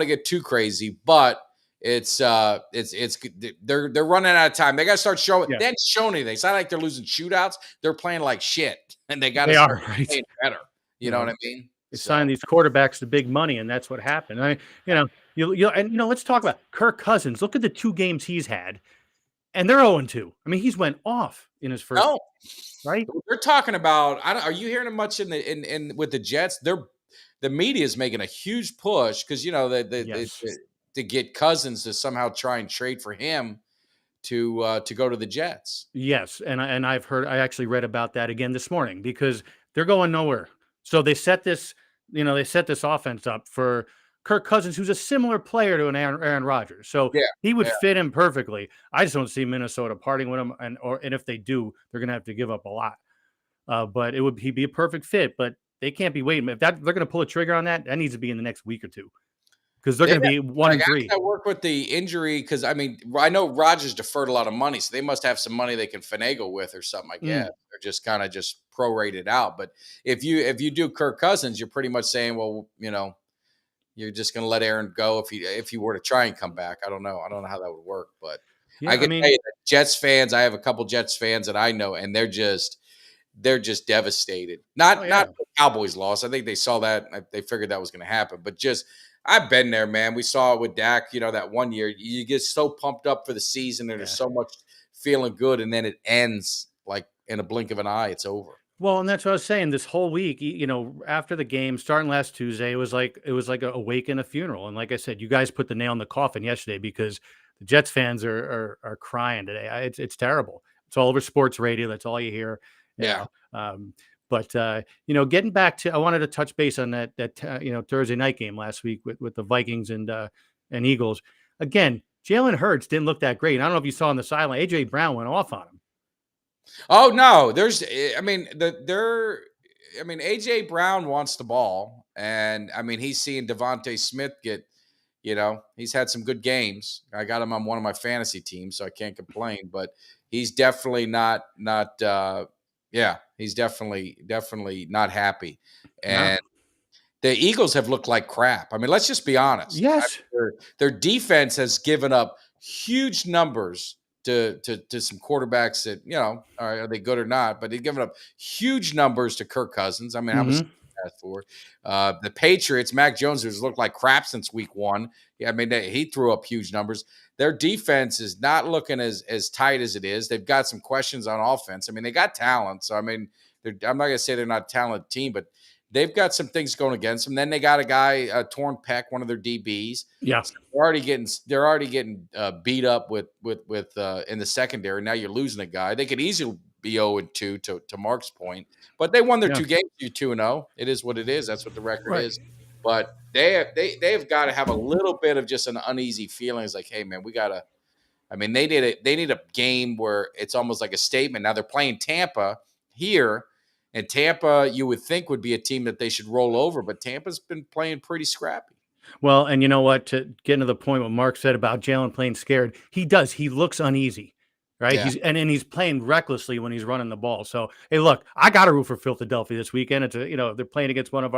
to get too crazy, but it's they're running out of time. They got to start showing. Yeah. They haven't shown anything. It's not like they're losing shootouts. They're playing like shit, and they got to They start are, right. playing better. You know what I mean? They signed these quarterbacks to big money, and that's what happened. Let's talk about Kirk Cousins. Look at the 2 games he's had, and they're 0-2. I mean, he's went off in his first. No. Right? They're talking about. Are you hearing much in with the Jets? The media is making a huge push because Yes. to get Cousins to somehow try and trade for him to go to the Jets. Yes, and I actually read about that again this morning because they're going nowhere. So they set this offense up for Kirk Cousins, who's a similar player to an Aaron Rodgers. So he would fit in perfectly. I just don't see Minnesota parting with him, and if they do, they're going to have to give up a lot. But he'd be a perfect fit. But they can't be waiting. If they're going to pull a trigger on that, that needs to be in the next week or two. Because they're going to be 1-3. I work with the injury because I know Rodgers deferred a lot of money, so they must have some money they can finagle with or something. I guess or just kind of just prorate it out. But if you do Kirk Cousins, you're pretty much saying, well, you're just going to let Aaron go if he were to try and come back. I don't know how that would work, but I can tell you that Jets fans. I have a couple Jets fans that I know, and they're just devastated. Not the Cowboys loss. I think they saw that. They figured that was going to happen, but just. I've been there, man. We saw it with Dak, that one year. You get so pumped up for the season and there's so much feeling good, and then it ends like in a blink of an eye, it's over. Well, and that's what I was saying. This whole week, after the game, starting last Tuesday, it was like a wake and a funeral. And like I said, you guys put the nail in the coffin yesterday because the Jets fans are crying today. It's terrible. It's all over sports radio. That's all you hear. Yeah. But getting back to, I wanted to touch base on that Thursday night game last week with the Vikings and Eagles. Again, Jalen Hurts didn't look that great. I don't know if you saw on the sideline, AJ Brown went off on him. Oh no, AJ Brown wants the ball, and he's seeing Devontae Smith get. He's had some good games. I got him on one of my fantasy teams, so I can't complain. But he's definitely not Yeah, he's definitely not happy. No. And the Eagles have looked like crap. I mean, let's just be honest. Yes. Their defense has given up huge numbers to some quarterbacks that, are they good or not? But they've given up huge numbers to Kirk Cousins. I mean, how much Hmm. that for? The Patriots, Mac Jones has looked like crap since week one. Yeah, I mean, he threw up huge numbers. Their defense is not looking as tight as it is. They've got some questions on offense. I mean, they got talent. So, I mean, I'm not going to say they're not a talented team, but they've got some things going against them. Then they got a guy, Torn Peck, one of their DBs. Yeah. So they're already getting beat up with in the secondary. Now you're losing a guy. They could easily be 0-2 to Mark's point, but they won their Yeah. 2 games. You 2-0. It is what it is. That's what the record Right. is. But they've got to have a little bit of just an uneasy feeling. It's like, hey man, we gotta. I mean, they need a game where it's almost like a statement. Now they're playing Tampa here, and Tampa you would think would be a team that they should roll over, but Tampa's been playing pretty scrappy. Well, and you know what? To get into the point what Mark said about Jalen playing scared, he does. He looks uneasy, right? Yeah. And he's playing recklessly when he's running the ball. So hey, look, I got to root for Philadelphia this weekend. It's they're playing against one of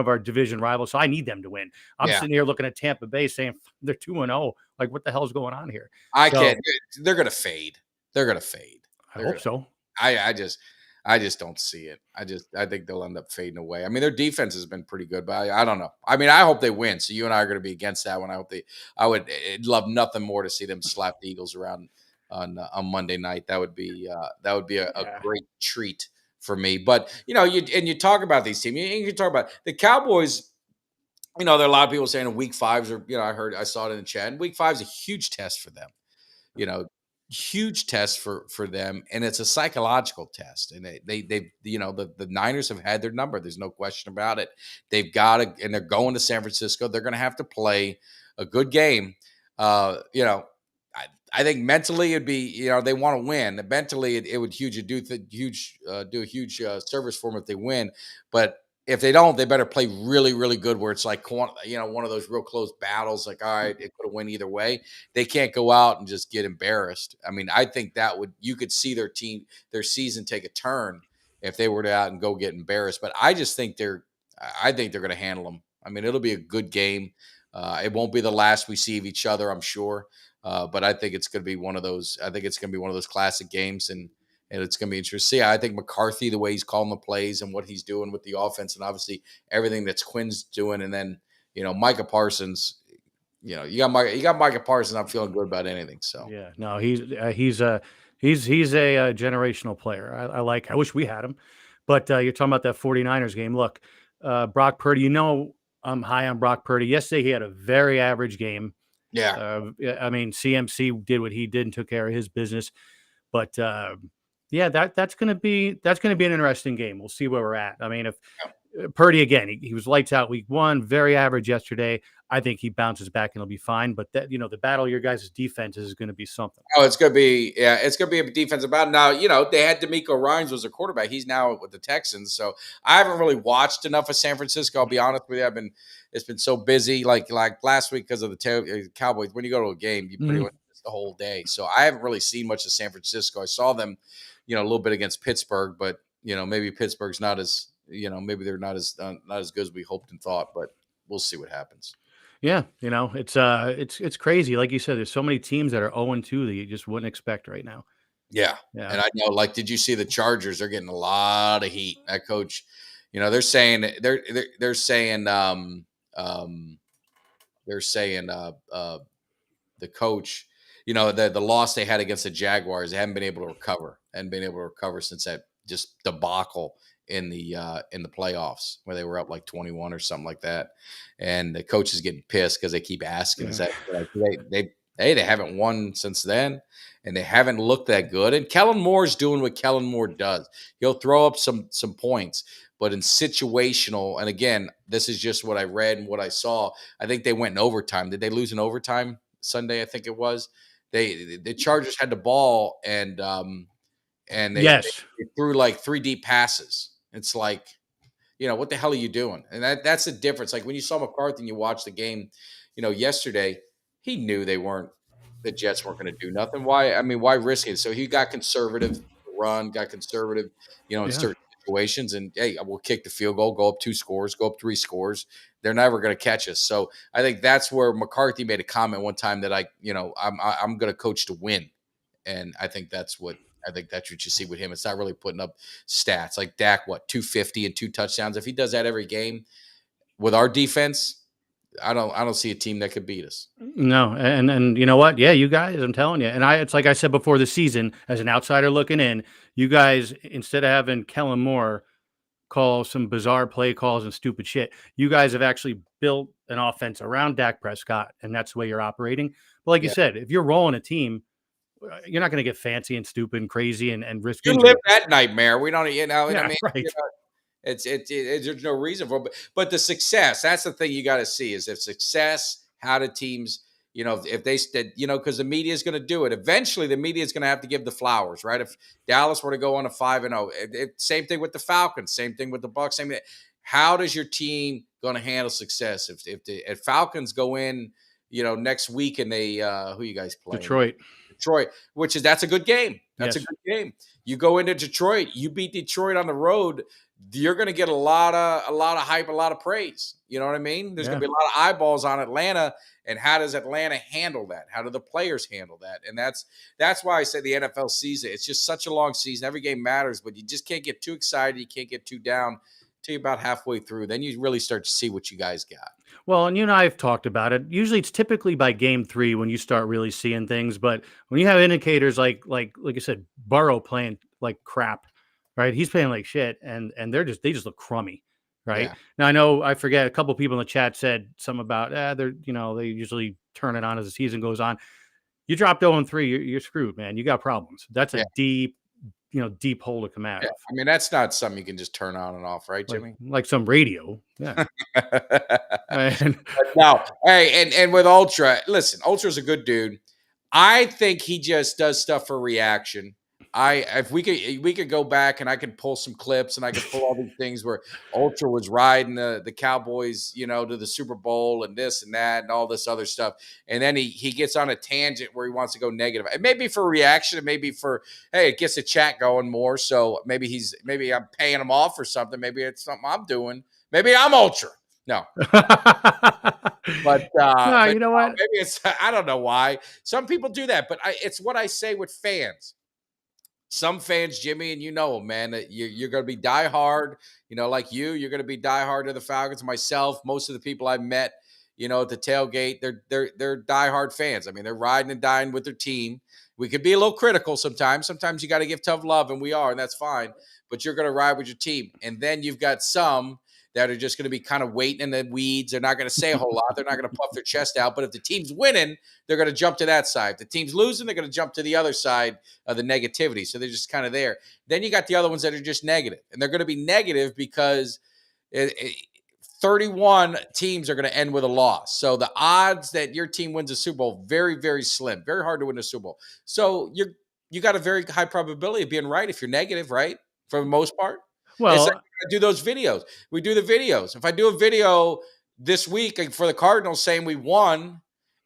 our division rivals, so I need them to win. I'm Yeah. sitting here looking at Tampa Bay saying they're 2-0. Like what the hell's going on here? I So, can't. They're gonna fade. They're gonna fade. I They're hope gonna, so. I just don't see it. I think they'll end up fading away. I mean, their defense has been pretty good, but I don't know. I mean, I hope they win. So you and I are going to be against that one. I would love nothing more to see them slap the Eagles around on Monday night. That would be a Yeah. great treat for me. But you talk about these teams. You talk about the Cowboys. There are a lot of people saying week fives are. I saw it in the chat. And week five is a huge test for them. you know huge test for them, and it's a psychological test, and the Niners have had their number. There's no question about it. They've got to, and they're going to San Francisco. They're going to have to play a good game. I think mentally it'd be, they want to win. Mentally it would do a huge service for them if they win. But if they don't, they better play really, really good where it's like, one of those real close battles. Like, all right, it could have went either way. They can't go out and just get embarrassed. I mean, I think you could see their season take a turn if they were to out and go get embarrassed. But I think they're going to handle them. I mean, it'll be a good game. It won't be the last we see of each other, I'm sure. But I think it's going to be one of those. I think it's going to be one of those classic games, and it's going to be interesting. I think McCarthy, the way he's calling the plays and what he's doing with the offense, and obviously everything that's Quinn's doing, and then Micah Parsons. You got Micah Parsons. I'm feeling good about anything. So Yeah, no, he's a generational player. I wish we had him, but you're talking about that 49ers game. Look, Brock Purdy. I'm high on Brock Purdy. Yesterday he had a very average game. yeah, I mean, CMC did what he did and took care of his business. But yeah, that's going to be an interesting game. We'll see where we're at. I mean, if Purdy again, he was lights out week one, very average yesterday. I think he bounces back and he'll be fine. But that the battle of your guys' defense is going to be something. Oh, it's going to be a defensive battle. Now, they had D'Amico Ryans was a quarterback. He's now with the Texans. So I haven't really watched enough of San Francisco. I'll be honest with you. It's been so busy, like last week because of the Cowboys. When you go to a game, you pretty much miss the whole day. So I haven't really seen much of San Francisco. I saw them, a little bit against Pittsburgh, but maybe Pittsburgh's not as maybe they're not as good as we hoped and thought. But we'll see what happens. Yeah, it's crazy. Like you said, there's so many teams that are 0-2 that you just wouldn't expect right now. Yeah. Yeah. And I know, did you see the Chargers? They're getting a lot of heat. That coach, they're saying they're saying the coach, the loss they had against the Jaguars, they haven't been able to recover since that just debacle in the playoffs where they were up like 21 or something like that. And the coach is getting pissed because they keep asking, is that they haven't won since then, and they haven't looked that good. And Kellen Moore's doing what Kellen Moore does. He'll throw up some points, but in situational, and again, this is just what I read and what I saw. I think they went in overtime. Did they lose in overtime Sunday? I think it was. The Chargers had the ball, and they threw like 3 deep passes. It's like, what the hell are you doing? And that's the difference. Like when you saw McCarthy and you watched the game, yesterday, he knew the Jets weren't going to do nothing. Why risk it? So he got conservative run, got conservative, in Yeah. certain situations. And hey, we'll kick the field goal, go up 2 scores, go up 3 scores. They're never going to catch us. So I think that's where McCarthy made a comment one time that I'm going to coach to win, and I think that's what you see with him. It's not really putting up stats like Dak, 250 and 2 touchdowns. If he does that every game with our defense, I don't see a team that could beat us. No, and you know what? Yeah, you guys, I'm telling you, and it's like I said before the season, as an outsider looking in, you guys, instead of having Kellen Moore call some bizarre play calls and stupid shit, you guys have actually built an offense around Dak Prescott, and that's the way you're operating. But like you Yeah. said, if you're rolling a team, you're not going to get fancy and stupid and crazy and risk You injury. live that nightmare. We don't, Yeah, I mean, right. there's no reason for it. But the success, that's the thing you got to see is if success, how do teams, if they, because the media is going to do it. Eventually, the media is going to have to give the flowers, right? If Dallas were to go on a 5-0, same thing with the Falcons, same thing with the Bucs, same thing. How does your team going to handle success if Falcons go in, next week and they who you guys playing? Detroit, that's a good game. That's a Yes. good game. You go into Detroit, you beat Detroit on the road, you're going to get a lot of hype, a lot of praise. You know what I mean? There's going to be a lot of eyeballs on Atlanta, and how does Atlanta handle that? How do the players handle that? And that's why I say the NFL season. It's just such a long season. Every game matters, but you just can't get too excited. You can't get too down till you're about halfway through. Then you really start to see what you guys got. Well, and you and I have talked about it. Usually, it's typically by game 3 when you start really seeing things. But when you have indicators like I said, Burrow playing like crap, right? He's playing like shit, and they just look crummy, right? Yeah. Now I forget a couple people in the chat said something about they usually turn it on as the season goes on. You dropped 0-3, you're screwed, man. You got problems. That's a deep hole to come out of. I mean, that's not something you can just turn on and off, right, Jimmy? Like some radio, yeah. And No, hey, and with Ultra, listen, Ultra's a good dude. I think he just does stuff for reaction. If we could go back and I could pull some clips and I could pull all these things where Ultra was riding the Cowboys, to the Super Bowl and this and that and all this other stuff. And then he gets on a tangent where he wants to go negative. It may be for reaction. It may be for, hey, it gets the chat going more. So maybe I'm paying him off or something. Maybe it's something I'm doing. Maybe I'm Ultra. No. But no, you know what? Maybe it's, I don't know why. Some people do that, but it's what I say with fans. Some fans, Jimmy, and man, that you're going to be diehard, like you're going to be diehard to the Falcons. Myself, most of the people I've met, at the tailgate, they're diehard fans. I mean, they're riding and dying with their team. We could be a little critical sometimes. Sometimes you got to give tough love, and we are, and that's fine. But you're going to ride with your team. And then you've got some that are just going to be kind of waiting in the weeds. They're not going to say a whole lot. They're not going to puff their chest out. But if the team's winning, they're going to jump to that side. If the team's losing, they're going to jump to the other side of the negativity. So they're just kind of there. Then you got the other ones that are just negative. And they're going to be negative because 31 teams are going to end with a loss. So the odds that your team wins a Super Bowl, very, very slim. Very hard to win a Super Bowl. So you got a very high probability of being right if you're negative, right? For the most part. Well, it's like I do those videos. We do the videos. If I do a video this week for the Cardinals saying we won,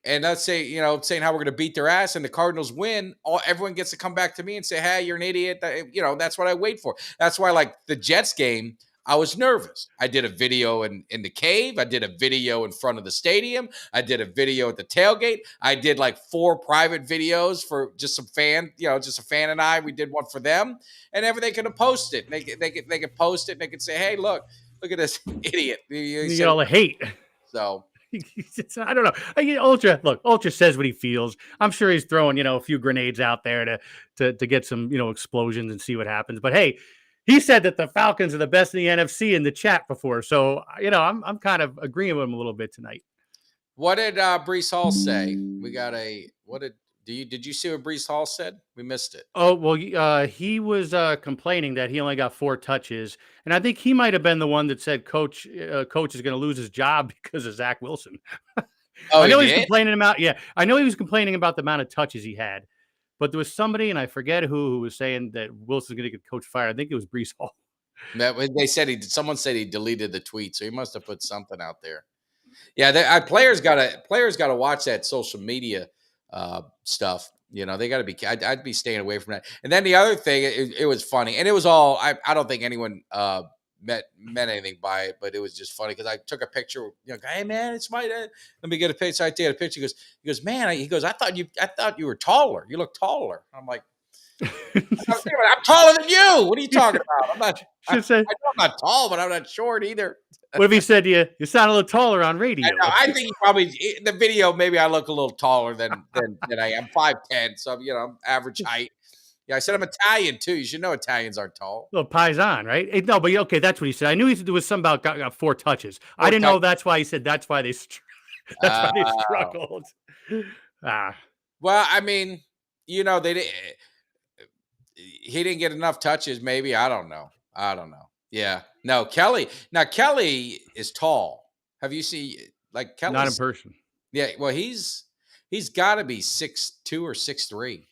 and let's say, saying how we're going to beat their ass and the Cardinals win, everyone gets to come back to me and say, hey, you're an idiot. That's what I wait for. That's why, like the Jets game, I was nervous. I did a video in the cave. I did a video in front of the stadium. I did a video at the tailgate. I did like 4 private videos for just some fan, just a fan and I. We did one for them, and everything could have posted. They could post it and they could say, hey, look at this idiot. you get all the hate. So I don't know. Ultra says what he feels. I'm sure he's throwing, a few grenades out there to get some, explosions and see what happens. But hey, he said that the Falcons are the best in the NFC in the chat before. So, I'm kind of agreeing with him a little bit tonight. What did Brees Hall say? We got did you see what Brees Hall said? We missed it. Oh, well, he was complaining that he only got 4 touches. And I think he might have been the one that said coach is going to lose his job because of Zach Wilson. I know he's complaining about, I know he was complaining about the amount of touches he had. But there was somebody, and I forget who was saying that Wilson's going to get coach fired. I think it was Brees Hall. Someone said he deleted the tweet, so he must have put something out there. Yeah, players got to watch that social media stuff. You know, they got to be. I'd be staying away from that. And then the other thing, it was funny, and it was all. I don't think anyone meant anything by it, but it was just funny because I took a picture. You know, hey man, it's my. Let me get a picture. So I did a picture. He goes, man. He goes, I thought you were taller. You look taller. I'm like, I'm taller than you. What are you talking about? I'm not. I Should say, know I'm not tall, but I'm not short either. what if he said you sound a little taller on I radio? know. I think he probably in the video. Maybe I look a little taller than I am. 5'10", so I'm average height. Yeah, I said I'm Italian too. You should know Italians aren't tall. Little paisan, right? No, but okay, that's what he said. I knew there was something about got 4 touches. I didn't know that's why he said that's why they that's why they struggled. Well, I mean, they didn't. He didn't get enough touches. Maybe I don't know. Yeah, no, Kelly. Now Kelly is tall. Have you seen like Kelly? Not in person. Yeah, well, he's got to be 6'2" or 6'3".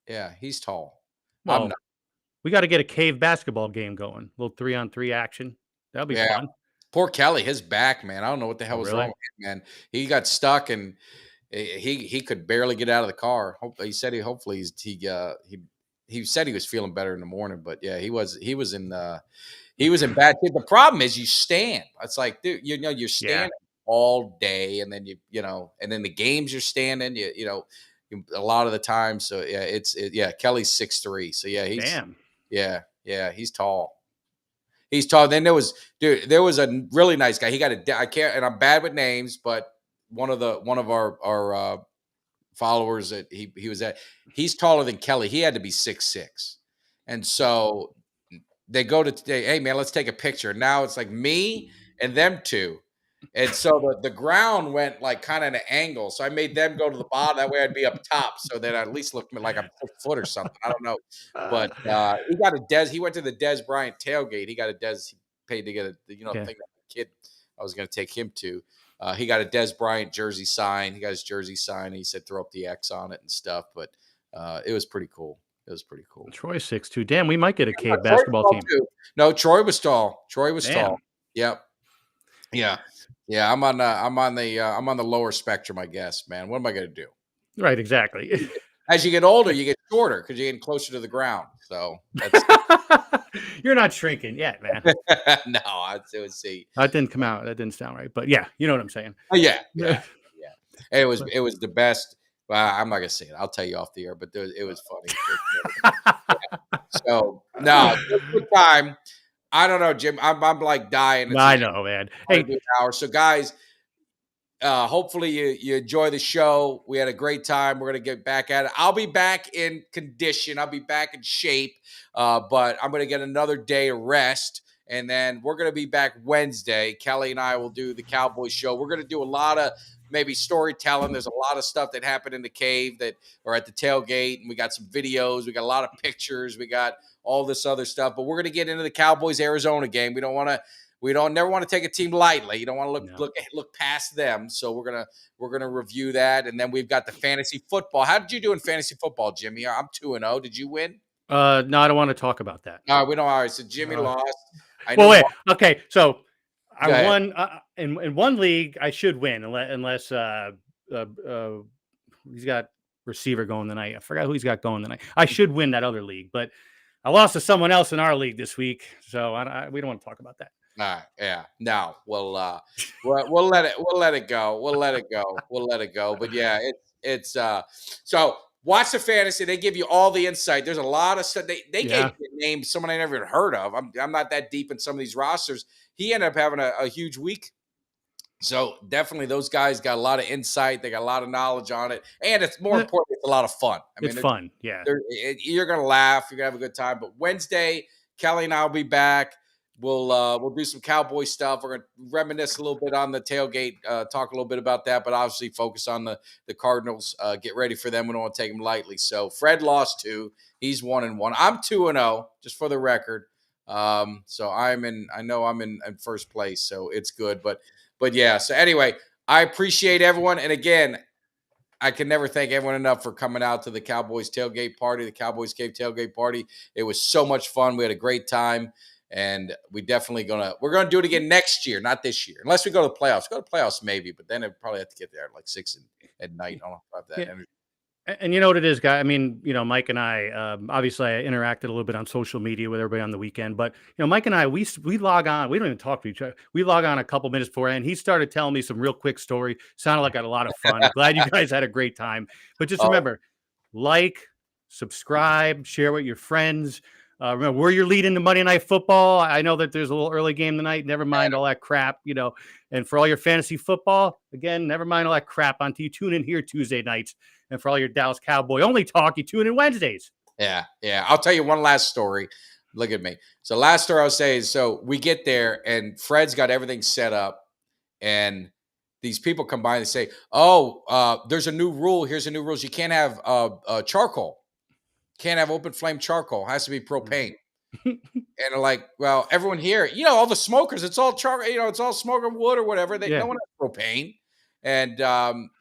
Yeah, he's tall. I'm Well, not. we got to get a cave basketball game going. A little 3-on-3 action. That'll be fun. Poor Kelly, his back, man. I don't know what the hell was really? wrong with him, man. He got stuck and he could barely get out of the car. He said hopefully he said he was feeling better in the morning, but yeah, he was in bad shape. The problem is you stand. It's like, dude, you're standing all day, and then and then the games you're standing. A lot of the time. So yeah, Kelly's 6'3". So yeah, he's tall. He's tall. Then there was a really nice guy. He got I can't, and I'm bad with names, but one of our followers that he was at, he's taller than Kelly. He had to be 6'6", and so they go to today. Hey man, let's take a picture. Now it's like me and them two. And so the ground went like kind of an angle. So I made them go to the bottom. That way I'd be up top so that I at least looked like I'm 6 foot or something. I don't know. But he got a he went to the Des Bryant tailgate. He got a Des, he paid to get a, thing that the kid I was going to take him to. He got a Des Bryant jersey sign. He got his jersey sign. And he said, throw up the X on it and stuff. But it was pretty cool. Troy's 6'2". Damn, we might get a cave basketball team. Too. No, Troy was tall. Tall. Yep. Yeah. Yeah, I'm on the lower spectrum, I guess, man. What am I going to do? Right, exactly. As you get older, you get shorter because you're getting closer to the ground. So you're not shrinking yet, man. No, I'd see. That didn't come out. That didn't sound right. But yeah, you know what I'm saying. Yeah. It was the best. Well, I'm not gonna say it. I'll tell you off the air, but it was funny. So no, good time. I don't know, Jim. I'm like dying. I know, man. Hey, hour. So guys, hopefully you enjoy the show. We had a great time. We're gonna get back at it. I'll be back in condition. I'll be back in shape. But I'm gonna get another day of rest, and then we're gonna be back Wednesday. Kelly and I will do the Cowboys show. We're gonna do a lot of maybe storytelling. There's a lot of stuff that happened in the cave or at the tailgate, and we got some videos. We got a lot of pictures. We got all this other stuff, but we're going to get into the Cowboys Arizona game. We never want to take a team lightly. You don't want to look past them. So we're going to review that. And then we've got the fantasy football. How did you do in fantasy football, Jimmy? I'm 2-0. Did you win? No, I don't want to talk about that. No, we don't. All right. So Jimmy lost. Wait. Okay. So I won in one league. I should win unless he's got receiver going tonight. I forgot who he's got going tonight. I should win that other league, but I lost to someone else in our league this week, so we don't want to talk about that. Yeah. No, we'll let it go. But yeah, it's so watch the fantasy. They give you all the insight. There's a lot of stuff. They gave me a name someone I never even heard of. I'm not that deep in some of these rosters. He ended up having a huge week. So definitely those guys got a lot of insight. They got a lot of knowledge on it. And it's more important, it's a lot of fun. It's fun. Yeah. You're going to laugh. You're going to have a good time. But Wednesday, Kelly and I will be back. We'll do some Cowboy stuff. We're going to reminisce a little bit on the tailgate, talk a little bit about that, but obviously focus on the Cardinals. Get ready for them. We don't want to take them lightly. So Fred lost 2. He's 1-1. I'm 2-0, just for the record. So I know I'm in first place, so it's good. But yeah, so anyway, I appreciate everyone. And again, I can never thank everyone enough for coming out to the Cowboys tailgate party, the Cowboys Cave tailgate party. It was so much fun. We had a great time. And we're going to do it again next year, not this year. Unless we go to the playoffs. Go to the playoffs maybe, but then it'd probably have to get there at like 6 at night. I don't know about that energy. And you know what it is, guy. I mean, Mike and I, obviously I interacted a little bit on social media with everybody on the weekend, but Mike and I, we log on. We don't even talk to each other. We log on a couple minutes before, and he started telling me some real quick story. Sounded like I had a lot of fun. Glad you guys had a great time. But just remember, like, subscribe, share with your friends. Remember, we're your lead into Monday Night Football. I know that there's a little early game tonight. Never mind all that crap, And for all your fantasy football, again, never mind all that crap until you tune in here Tuesday nights. And for all your Dallas Cowboy only talk, you tune in Wednesdays. Yeah. I'll tell you one last story. Look at me. So last story I'll say is, so we get there and Fred's got everything set up, and these people come by and say, "Oh, there's a new rule. Here's a new rules. You can't have charcoal. Can't have open flame charcoal. It has to be propane." And they're like, "Well, everyone here, all the smokers, it's all charcoal. It's all smoking wood or whatever. No one has propane." And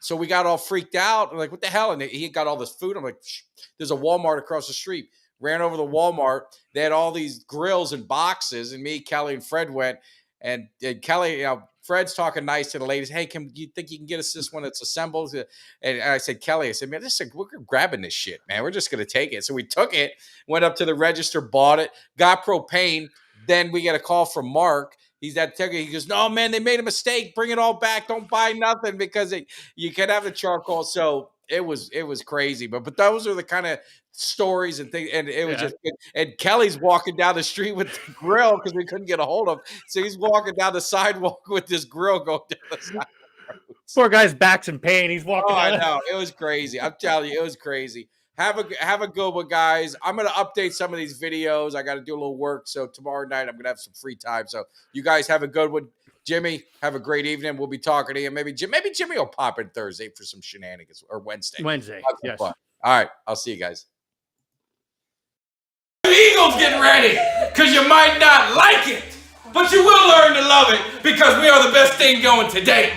so we got all freaked out. I'm like, what the hell? And he got all this food. I'm like, there's a Walmart across the street. Ran over the Walmart. They had all these grills and boxes. And me, Kelly, and Fred went. And Kelly, Fred's talking nice to the ladies. Hey, can you think you can get us this one that's assembled? And I said, Kelly, man, we're grabbing this shit, man. We're just going to take it. So we took it, went up to the register, bought it, got propane. Then we get a call from Mark. He's at He goes, "No, man, they made a mistake. Bring it all back. Don't buy nothing because you can have the charcoal." So it was crazy. But those are the kind of stories and things. And it was just good. And Kelly's walking down the street with the grill because we couldn't get a hold of him. So he's walking down the sidewalk with this grill going down the sidewalk. Poor guy's back's in pain. He's walking. I know. It was crazy. I'm telling you, it was crazy. Have a good one, guys. I'm going to update some of these videos. I got to do a little work. So tomorrow night, I'm going to have some free time. So you guys have a good one. Jimmy, have a great evening. We'll be talking to you. Maybe Jimmy will pop in Thursday for some shenanigans, or Wednesday. Yes. Fun. All right. I'll see you guys. Eagles getting ready, because you might not like it, but you will learn to love it, because we are the best thing going today.